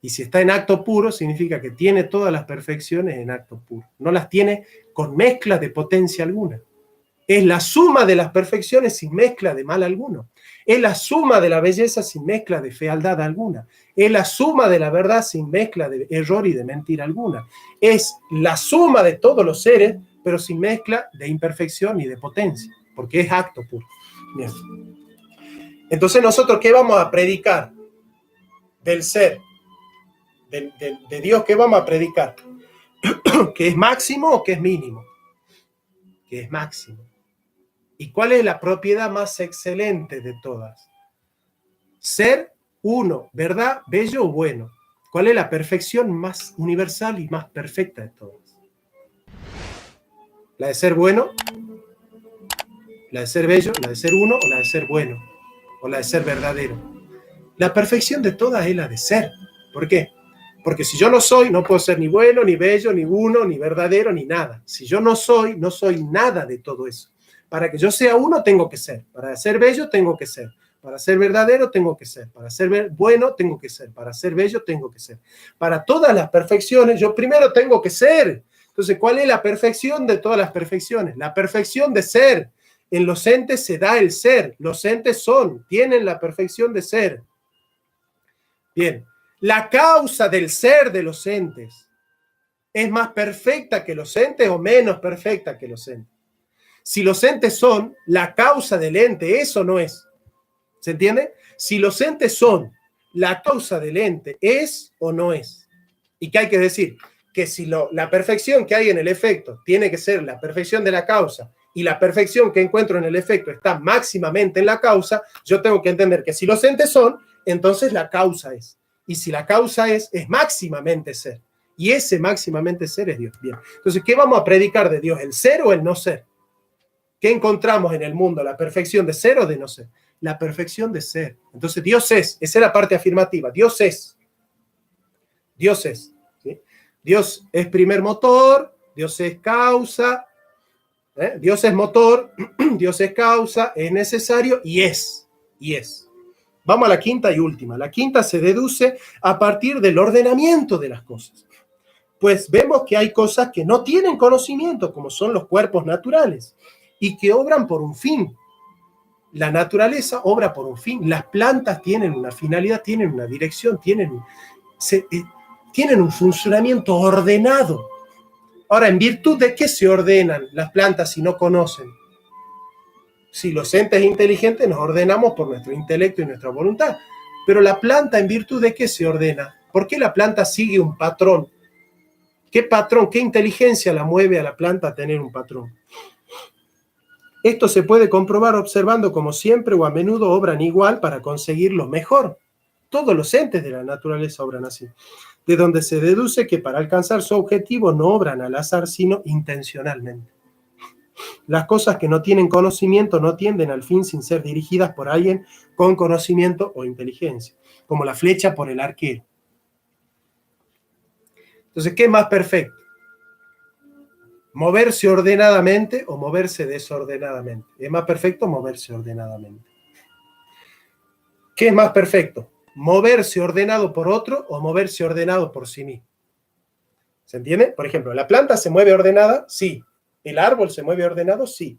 Y si está en acto puro, significa que tiene todas las perfecciones en acto puro. No las tiene con mezcla de potencia alguna. Es la suma de las perfecciones sin mezcla de mal alguno. Es la suma de la belleza sin mezcla de fealdad alguna. Es la suma de la verdad sin mezcla de error y de mentira alguna. Es la suma de todos los seres, pero sin mezcla de imperfección y de potencia, porque es acto puro. Bien. Entonces, ¿nosotros qué vamos a predicar? Del ser, de Dios, ¿qué vamos a predicar? ¿Que es máximo o que es mínimo? Que es máximo. ¿Y cuál es la propiedad más excelente de todas? Ser uno, ¿verdad? Bello o bueno. ¿Cuál es la perfección más universal y más perfecta de todas? ¿La de ser bueno? ¿La de ser bello? ¿La de ser uno? ¿O la de ser bueno? ¿O la de ser verdadero? La perfección de todas es la de ser. ¿Por qué? Porque si yo no soy, no puedo ser ni bueno, ni bello, ni uno, ni verdadero, ni nada. Si yo no soy, no soy nada de todo eso. Para que yo sea uno, tengo que ser. Para ser bello, tengo que ser. Para ser verdadero, tengo que ser. Para ser bueno, tengo que ser. Para ser bello, tengo que ser. Para todas las perfecciones, yo primero tengo que ser. Entonces, ¿cuál es la perfección de todas las perfecciones? La perfección de ser. En los entes se da el ser. Los entes son, tienen la perfección de ser. Bien. La causa del ser de los entes es más perfecta que los entes o menos perfecta que los entes. Si los entes son la causa del ente, eso no es. ¿Se entiende? Si los entes son la causa del ente, ¿es o no es? ¿Y qué hay que decir? Que si la perfección que hay en el efecto tiene que ser la perfección de la causa y la perfección que encuentro en el efecto está máximamente en la causa, yo tengo que entender que si los entes son, entonces la causa es. Y si la causa es máximamente ser. Y ese máximamente ser es Dios. Bien. Entonces, ¿qué vamos a predicar de Dios? ¿El ser o el no ser? ¿Qué encontramos en el mundo? ¿La perfección de ser o de no ser? La perfección de ser. Entonces, Dios es. Esa es la parte afirmativa. Dios es. Dios es. ¿Sí? Dios es primer motor. Dios es causa. Dios es motor. Dios es causa. Es necesario y es. Y es. Vamos a la quinta y última. La quinta se deduce a partir del ordenamiento de las cosas. Pues vemos que hay cosas que no tienen conocimiento, como son los cuerpos naturales, y que obran por un fin. La naturaleza obra por un fin. Las plantas tienen una finalidad, tienen una dirección, tienen un funcionamiento ordenado. Ahora, ¿en virtud de qué se ordenan las plantas si no conocen? Si los entes inteligentes nos ordenamos por nuestro intelecto y nuestra voluntad. Pero la planta, ¿en virtud de qué se ordena? ¿Por qué la planta sigue un patrón? ¿Qué patrón, qué inteligencia la mueve a la planta a tener un patrón? Esto se puede comprobar observando cómo siempre o a menudo obran igual para conseguir lo mejor. Todos los entes de la naturaleza obran así. De donde se deduce que para alcanzar su objetivo no obran al azar, sino intencionalmente. Las cosas que no tienen conocimiento no tienden al fin sin ser dirigidas por alguien con conocimiento o inteligencia, como la flecha por el arquero. Entonces, ¿qué es más perfecto? ¿Moverse ordenadamente o moverse desordenadamente? ¿Es más perfecto moverse ordenadamente? ¿Qué es más perfecto? ¿Moverse ordenado por otro o moverse ordenado por sí mismo? ¿Se entiende? Por ejemplo, ¿la planta se mueve ordenada? Sí. ¿El árbol se mueve ordenado? Sí.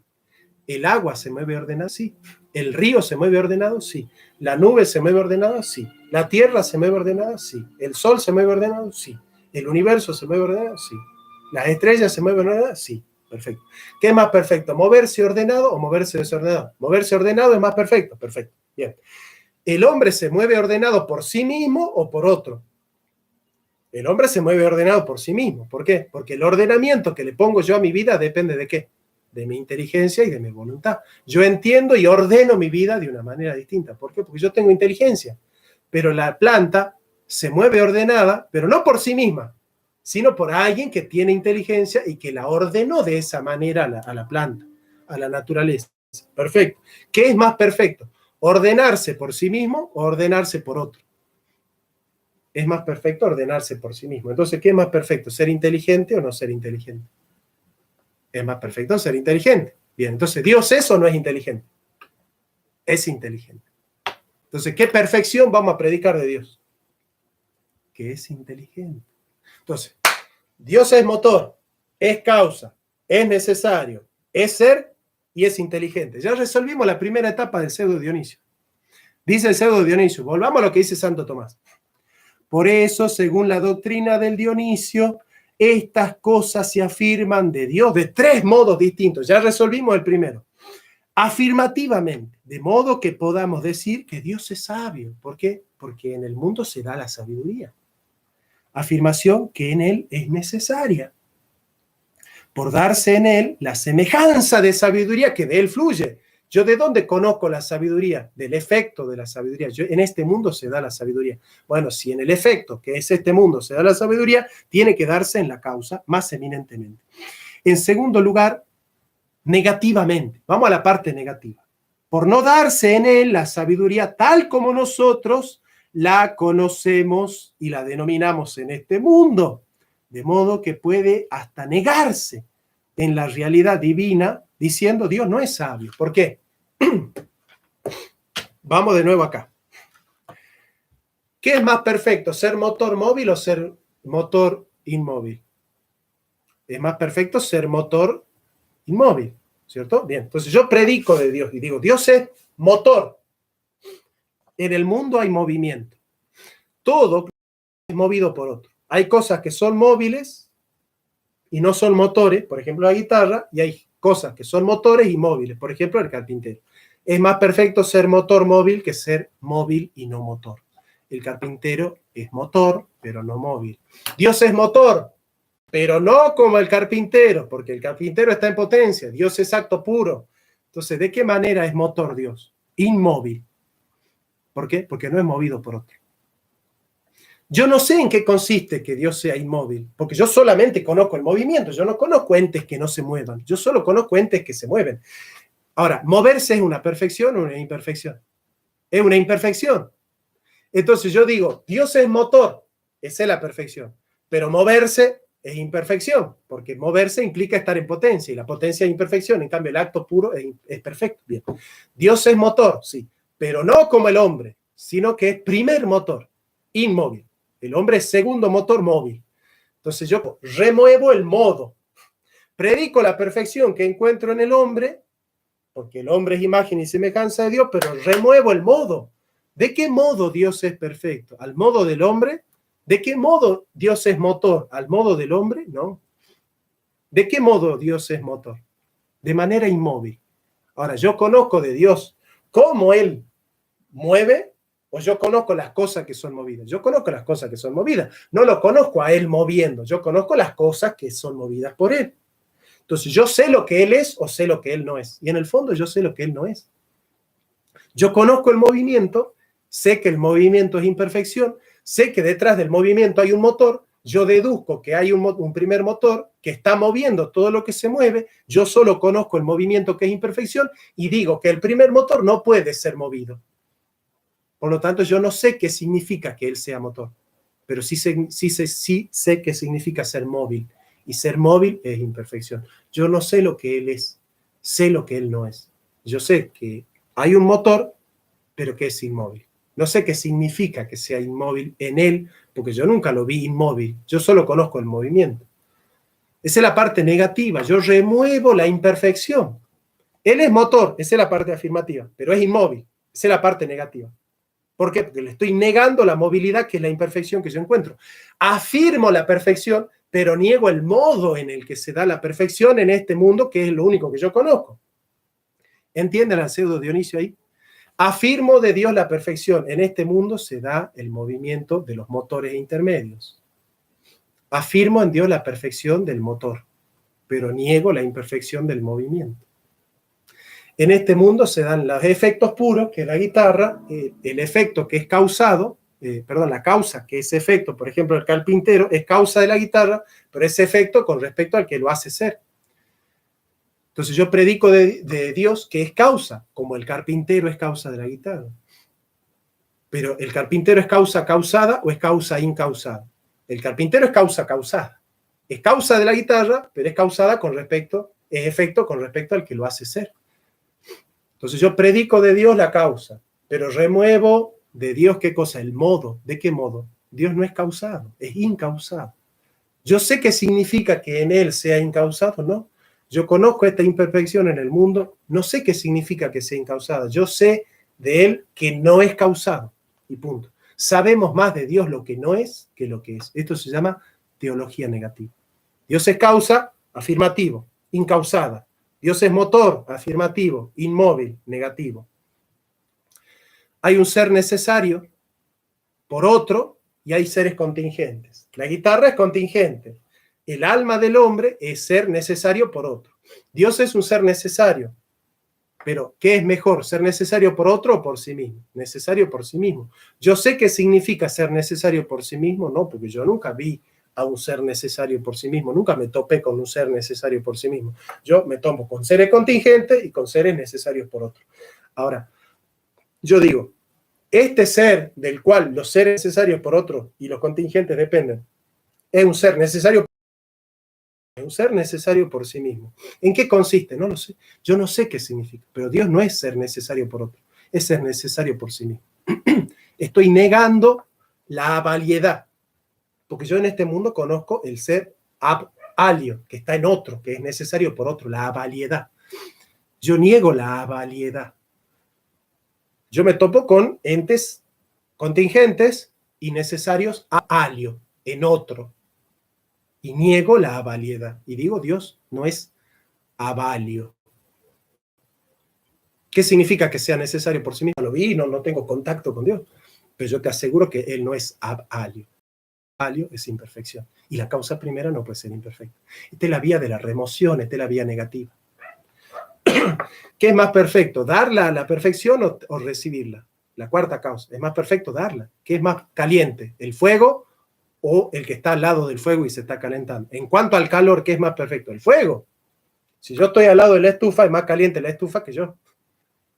¿El agua se mueve ordenada? Sí. ¿El río se mueve ordenado? Sí. ¿La nube se mueve ordenada? Sí. ¿La tierra se mueve ordenada? Sí. ¿El sol se mueve ordenado? Sí. ¿El universo se mueve ordenado? Sí. ¿Las estrellas se mueven ordenadas? Sí. Perfecto. ¿Qué es más perfecto? ¿Moverse ordenado o moverse desordenado? Moverse ordenado es más perfecto. Perfecto. Bien. ¿El hombre se mueve ordenado por sí mismo o por otro? El hombre se mueve ordenado por sí mismo. ¿Por qué? Porque el ordenamiento que le pongo yo a mi vida depende de qué? De mi inteligencia y de mi voluntad. Yo entiendo y ordeno mi vida de una manera distinta. ¿Por qué? Porque yo tengo inteligencia. Pero la planta se mueve ordenada, pero no por sí misma, sino por alguien que tiene inteligencia y que la ordenó de esa manera a la planta, a la naturaleza. Perfecto. ¿Qué es más perfecto? ¿Ordenarse por sí mismo o ordenarse por otro? Es más perfecto ordenarse por sí mismo. Entonces, ¿qué es más perfecto? ¿Ser inteligente o no ser inteligente? Es más perfecto ser inteligente. Bien, entonces, ¿Dios es o no es inteligente? Es inteligente. Entonces, ¿qué perfección vamos a predicar de Dios? Que es inteligente. Entonces, Dios es motor, es causa, es necesario, es ser y es inteligente. Ya resolvimos la primera etapa del pseudo Dionisio. Dice el pseudo Dionisio, volvamos a lo que dice Santo Tomás. Por eso, según la doctrina del Dionisio, estas cosas se afirman de Dios de tres modos distintos. Ya resolvimos el primero. Afirmativamente, de modo que podamos decir que Dios es sabio. ¿Por qué? Porque en el mundo se da la sabiduría. Afirmación que en él es necesaria. Por darse en él la semejanza de sabiduría que de él fluye. ¿Yo de dónde conozco la sabiduría? Del efecto de la sabiduría. En este mundo se da la sabiduría. Bueno, si en el efecto, que es este mundo, se da la sabiduría, tiene que darse en la causa más eminentemente. En segundo lugar, negativamente. Vamos a la parte negativa. Por no darse en él la sabiduría tal como nosotros la conocemos y la denominamos en este mundo, de modo que puede hasta negarse en la realidad divina diciendo Dios no es sabio. ¿Por qué? Vamos de nuevo acá. ¿Qué es más perfecto, ser motor móvil o ser motor inmóvil? Es más perfecto ser motor inmóvil, ¿cierto? Bien, entonces yo predico de Dios y digo, Dios es motor. En el mundo hay movimiento. Todo es movido por otro. Hay cosas que son móviles y no son motores, por ejemplo la guitarra, y hay cosas que son motores y móviles, por ejemplo el carpintero. Es más perfecto ser motor móvil que ser móvil y no motor. El carpintero es motor, pero no móvil. Dios es motor, pero no como el carpintero, porque el carpintero está en potencia. Dios es acto puro. Entonces, ¿de qué manera es motor Dios? Inmóvil. ¿Por qué? Porque no es movido por otro. Yo no sé en qué consiste que Dios sea inmóvil, porque yo solamente conozco el movimiento, yo no conozco entes que no se muevan, yo solo conozco entes que se mueven. Ahora, ¿moverse es una perfección o una imperfección? Es una imperfección. Entonces yo digo, Dios es motor, esa es la perfección, pero moverse es imperfección, porque moverse implica estar en potencia, y la potencia es imperfección, en cambio el acto puro es perfecto. Bien. Dios es motor, sí, pero no como el hombre, sino que es primer motor, inmóvil. El hombre es segundo motor móvil. Entonces yo remuevo el modo, predico la perfección que encuentro en el hombre, porque el hombre es imagen y semejanza de Dios, pero remuevo el modo. ¿De qué modo Dios es perfecto? ¿Al modo del hombre? ¿De qué modo Dios es motor? ¿Al modo del hombre? No. ¿De qué modo Dios es motor? De manera inmóvil. Ahora, yo conozco de Dios cómo Él mueve, o yo conozco las cosas que son movidas. Yo conozco las cosas que son movidas. No lo conozco a Él moviendo. Yo conozco las cosas que son movidas por Él. Entonces, yo sé lo que Él es o sé lo que Él no es. Y en el fondo yo sé lo que Él no es. Yo conozco el movimiento, sé que el movimiento es imperfección, sé que detrás del movimiento hay un motor, yo deduzco que hay un primer motor que está moviendo todo lo que se mueve, yo solo conozco el movimiento que es imperfección y digo que el primer motor no puede ser movido. Por lo tanto, yo no sé qué significa que él sea motor, pero sí sé qué significa ser móvil. Y ser móvil es imperfección. Yo no sé lo que él es, sé lo que él no es. Yo sé que hay un motor, pero que es inmóvil. No sé qué significa que sea inmóvil en él, porque yo nunca lo vi inmóvil. Yo solo conozco el movimiento. Esa es la parte negativa. Yo remuevo la imperfección. Él es motor, esa es la parte afirmativa, pero es inmóvil. Esa es la parte negativa. ¿Por qué? Porque le estoy negando la movilidad, que es la imperfección que yo encuentro. Afirmo la perfección, pero niego el modo en el que se da la perfección en este mundo, que es lo único que yo conozco. ¿Entienden al pseudo Dionisio ahí? Afirmo de Dios la perfección. En este mundo se da el movimiento de los motores intermedios. Afirmo en Dios la perfección del motor, pero niego la imperfección del movimiento. En este mundo se dan los efectos puros, que es la guitarra, el efecto que es causado, la causa que es efecto, por ejemplo, el carpintero es causa de la guitarra, pero es efecto con respecto al que lo hace ser. Entonces yo predico de Dios que es causa, como el carpintero es causa de la guitarra. Pero el carpintero es causa causada o es causa incausada. El carpintero es causa causada. Es causa de la guitarra, pero es causada es efecto con respecto al que lo hace ser. Entonces yo predico de Dios la causa, pero remuevo de Dios ¿qué cosa? El modo. ¿De qué modo? Dios no es causado, es incausado. Yo sé qué significa que en Él sea incausado, ¿no? Yo conozco esta imperfección en el mundo, no sé qué significa que sea incausada. Yo sé de Él que no es causado, y punto. Sabemos más de Dios lo que no es que lo que es. Esto se llama teología negativa. Dios es causa, afirmativo, incausada. Dios es motor, afirmativo, inmóvil, negativo. Hay un ser necesario por otro y hay seres contingentes. La guitarra es contingente. El alma del hombre es ser necesario por otro. Dios es un ser necesario. Pero, ¿qué es mejor? ¿Ser necesario por otro o por sí mismo? Necesario por sí mismo. Yo sé qué significa ser necesario por sí mismo, no, porque yo nunca vi a un ser necesario por sí mismo. Nunca me topé con un ser necesario por sí mismo. Yo me tomo con seres contingentes y con seres necesarios por otro. Ahora, yo digo, Este ser del cual los seres necesarios por otro y los contingentes dependen, es un ser necesario por sí mismo. ¿En qué consiste? No lo sé. Yo no sé qué significa, pero Dios no es ser necesario por otro, es ser necesario por sí mismo. Estoy negando la avaliedad, porque yo en este mundo conozco el ser ab-alio, que está en otro, que es necesario por otro, la avaliedad. Yo niego la avaliedad. Yo me topo con entes contingentes y necesarios a-alio, en otro. Y niego la avaliedad. Y digo, Dios no es avalio. ¿Qué significa que sea necesario por sí mismo? Lo vi, no tengo contacto con Dios. Pero yo te aseguro que Él no es avalio. Avalio es imperfección. Y la causa primera no puede ser imperfecta. Esta es la vía de la remoción, esta es la vía negativa. ¿Qué es más perfecto? ¿Darla a la perfección o recibirla? La cuarta causa. Es más perfecto darla. ¿Qué es más caliente? ¿El fuego o el que está al lado del fuego y se está calentando? En cuanto al calor, ¿qué es más perfecto? El fuego. Si yo estoy al lado de la estufa, es más caliente la estufa que yo.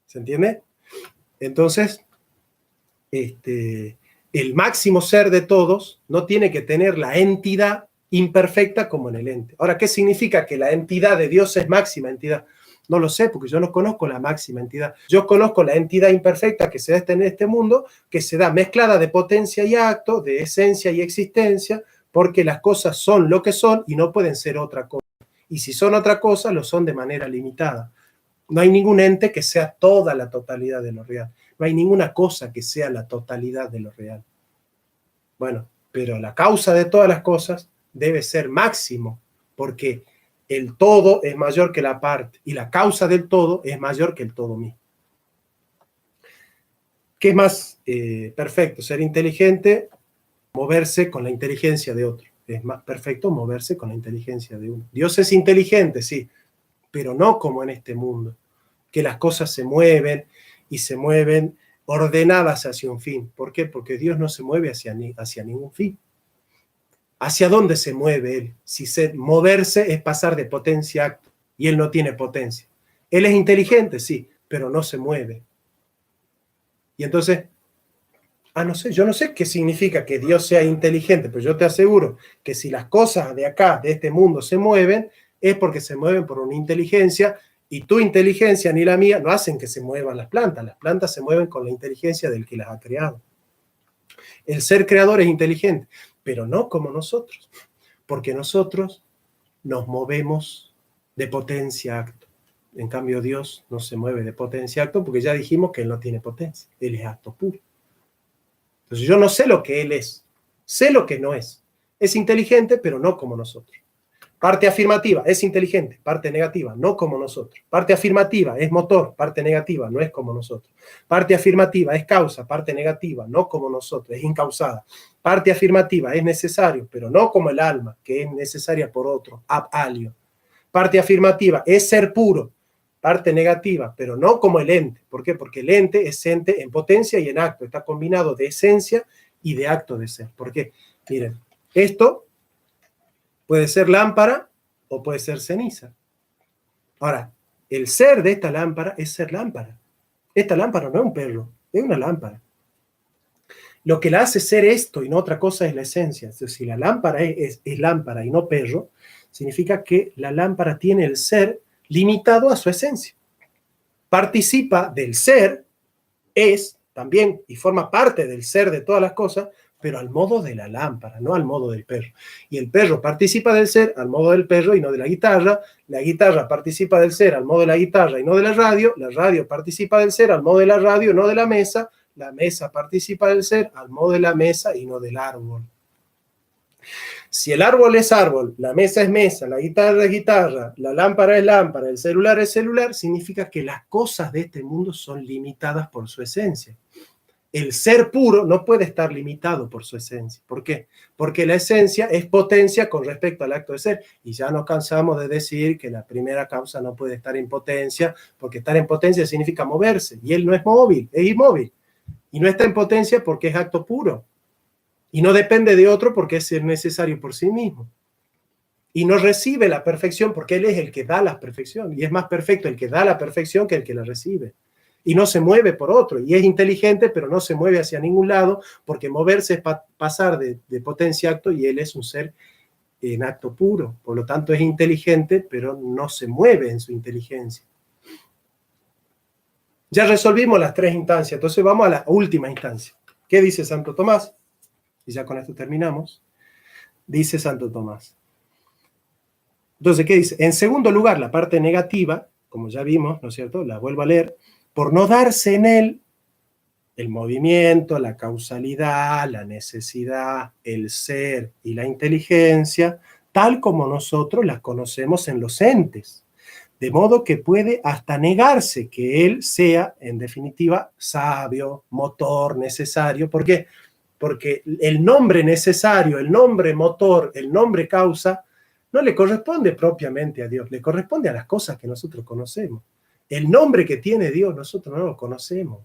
¿Se entiende? Entonces, el máximo ser de todos no tiene que tener la entidad imperfecta como en el ente. Ahora, ¿qué significa que la entidad de Dios es máxima entidad? No lo sé, porque yo no conozco la máxima entidad. Yo conozco la entidad imperfecta que se da en este mundo, que se da mezclada de potencia y acto, de esencia y existencia, porque las cosas son lo que son y no pueden ser otra cosa. Y si son otra cosa, lo son de manera limitada. No hay ningún ente que sea toda la totalidad de lo real. No hay ninguna cosa que sea la totalidad de lo real. Bueno, pero la causa de todas las cosas debe ser máximo, porque el todo es mayor que la parte y la causa del todo es mayor que el todo mismo. ¿Qué es más perfecto? Ser inteligente, moverse con la inteligencia de otro. Es más perfecto moverse con la inteligencia de uno. Dios es inteligente, sí, pero no como en este mundo, que las cosas se mueven y se mueven ordenadas hacia un fin. ¿Por qué? Porque Dios no se mueve hacia ningún fin. ¿Hacia dónde se mueve Él? Si moverse es pasar de potencia a acto, y Él no tiene potencia. Él es inteligente, sí, pero no se mueve. Y entonces, no sé, yo no sé qué significa que Dios sea inteligente, pero yo te aseguro que si las cosas de acá, de este mundo, se mueven, es porque se mueven por una inteligencia, y tu inteligencia ni la mía no hacen que se muevan las plantas se mueven con la inteligencia del que las ha creado. El ser creador es inteligente, pero no como nosotros, porque nosotros nos movemos de potencia a acto. En cambio, Dios no se mueve de potencia a acto porque ya dijimos que Él no tiene potencia, Él es acto puro. Entonces yo no sé lo que Él es, sé lo que no es. Es inteligente, pero no como nosotros. Parte afirmativa, es inteligente, parte negativa, no como nosotros. Parte afirmativa, es motor, parte negativa, no es como nosotros. Parte afirmativa, es causa, parte negativa, no como nosotros, es incausada. Parte afirmativa, es necesario, pero no como el alma, que es necesaria por otro, ab-alio. Parte afirmativa, es ser puro, parte negativa, pero no como el ente. ¿Por qué? Porque el ente es ente en potencia y en acto, está combinado de esencia y de acto de ser. ¿Por qué? Miren, esto puede ser lámpara o puede ser ceniza. Ahora, el ser de esta lámpara es ser lámpara. Esta lámpara no es un perro, es una lámpara. Lo que la hace ser esto y no otra cosa es la esencia. Entonces, si la lámpara es lámpara y no perro, significa que la lámpara tiene el ser limitado a su esencia. Participa del ser, es también y forma parte del ser de todas las cosas, pero al modo de la lámpara, no al modo del perro. Y el perro participa del ser al modo del perro y no de la guitarra participa del ser al modo de la guitarra y no de la radio participa del ser al modo de la radio, no de la mesa participa del ser al modo de la mesa y no del árbol. Si el árbol es árbol, la mesa es mesa, la guitarra es guitarra, la lámpara es lámpara, el celular es celular, significa que las cosas de este mundo son limitadas por su esencia. El ser puro no puede estar limitado por su esencia. ¿Por qué? Porque la esencia es potencia con respecto al acto de ser. Y ya nos cansamos de decir que la primera causa no puede estar en potencia, porque estar en potencia significa moverse. Y él no es móvil, es inmóvil. Y no está en potencia porque es acto puro. Y no depende de otro porque es necesario por sí mismo. Y no recibe la perfección porque él es el que da la perfección. Y es más perfecto el que da la perfección que el que la recibe. y no se mueve por otro, y es inteligente, pero no se mueve hacia ningún lado, porque moverse es pasar de potencia a acto, y él es un ser en acto puro, por lo tanto es inteligente, pero no se mueve en su inteligencia. Ya resolvimos las tres instancias, entonces vamos a la última instancia. ¿Qué dice Santo Tomás? Y ya con esto terminamos. Dice Santo Tomás. Entonces, ¿qué dice? En segundo lugar, la parte negativa, como ya vimos, ¿no es cierto? La vuelvo a leer. Por no darse en él el movimiento, la causalidad, la necesidad, el ser y la inteligencia, tal como nosotros las conocemos en los entes. De modo que puede hasta negarse que él sea, en definitiva, sabio, motor, necesario. ¿Por qué? Porque el nombre necesario, el nombre motor, el nombre causa, no le corresponde propiamente a Dios, le corresponde a las cosas que nosotros conocemos. El nombre que tiene Dios nosotros no lo conocemos.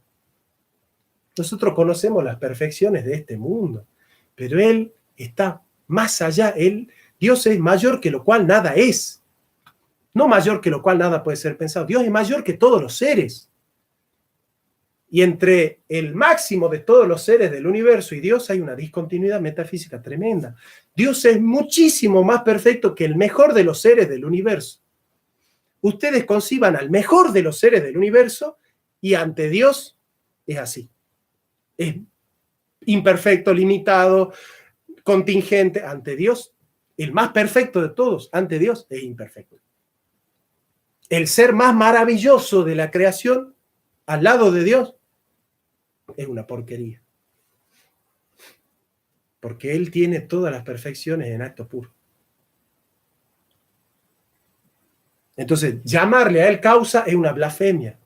Nosotros conocemos las perfecciones de este mundo, pero Él está más allá. Dios es mayor que lo cual nada es. No mayor que lo cual nada puede ser pensado. Dios es mayor que todos los seres. Y entre el máximo de todos los seres del universo y Dios hay una discontinuidad metafísica tremenda. Dios es muchísimo más perfecto que el mejor de los seres del universo. Ustedes conciban al mejor de los seres del universo y ante Dios es así. Es imperfecto, limitado, contingente. Ante Dios, el más perfecto de todos, ante Dios es imperfecto. El ser más maravilloso de la creación, al lado de Dios, es una porquería. Porque Él tiene todas las perfecciones en acto puro. Entonces, llamarle a Él causa es una blasfemia.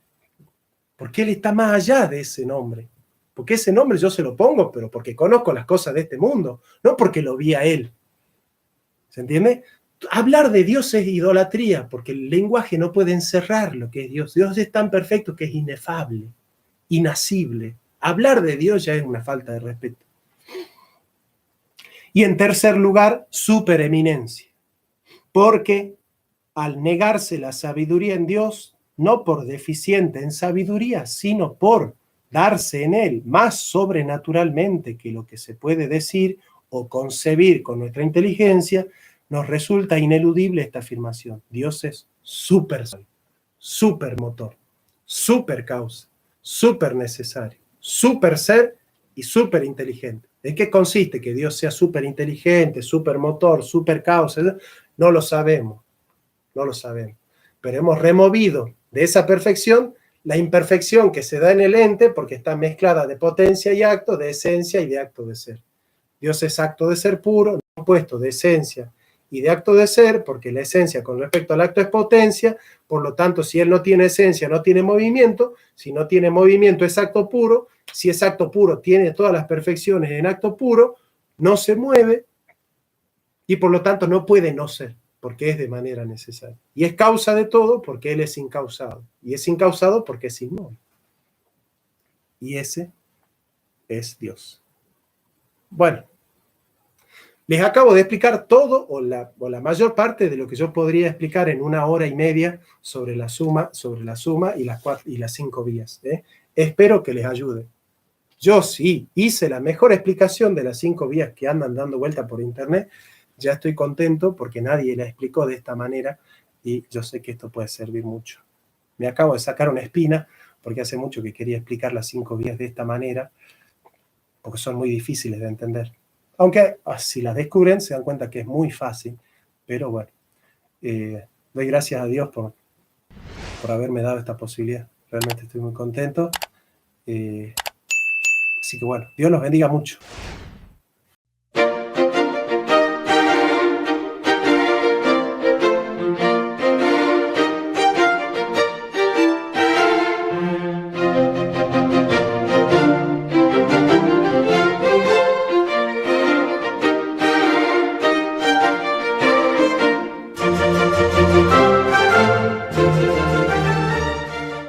Porque Él está más allá de ese nombre. Porque ese nombre yo se lo pongo, pero porque conozco las cosas de este mundo, no porque lo vi a Él. ¿Se entiende? Hablar de Dios es idolatría, porque el lenguaje no puede encerrar lo que es Dios. Dios es tan perfecto que es inefable, inacible. Hablar de Dios ya es una falta de respeto. Y en tercer lugar, supereminencia. Porque al negarse la sabiduría en Dios, no por deficiente en sabiduría, sino por darse en él más sobrenaturalmente que lo que se puede decir o concebir con nuestra inteligencia, nos resulta ineludible esta afirmación. Dios es súper sabio, súper motor, súper causa, súper necesario, súper ser y súper inteligente. ¿En qué consiste que Dios sea súper inteligente, súper motor, súper causa? No lo sabemos, no lo sabemos. Pero hemos removido de esa perfección la imperfección que se da en el ente porque está mezclada de potencia y acto, de esencia y de acto de ser. Dios es acto de ser puro, compuesto de esencia y de acto de ser, porque la esencia con respecto al acto es potencia, por lo tanto, si él no tiene esencia, no tiene movimiento, si no tiene movimiento es acto puro, si es acto puro, tiene todas las perfecciones en acto puro, no se mueve y por lo tanto no puede no ser, porque es de manera necesaria. Y es causa de todo porque él es incausado, y es incausado porque es inmóvil. Y ese es Dios. Bueno. Les acabo de explicar todo o la mayor parte de lo que yo podría explicar en 1 hora y media sobre la suma y las 5 vías. Espero que les ayude. Yo sí hice la mejor explicación de las 5 vías que andan dando vuelta por internet. Ya estoy contento porque nadie la explicó de esta manera y yo sé que esto puede servir mucho. Me acabo de sacar una espina porque hace mucho que quería explicar las 5 vías de esta manera porque son muy difíciles de entender. Aunque si las descubren se dan cuenta que es muy fácil, pero bueno, doy gracias a Dios por haberme dado esta posibilidad. Realmente estoy muy contento. Así que bueno, Dios los bendiga mucho.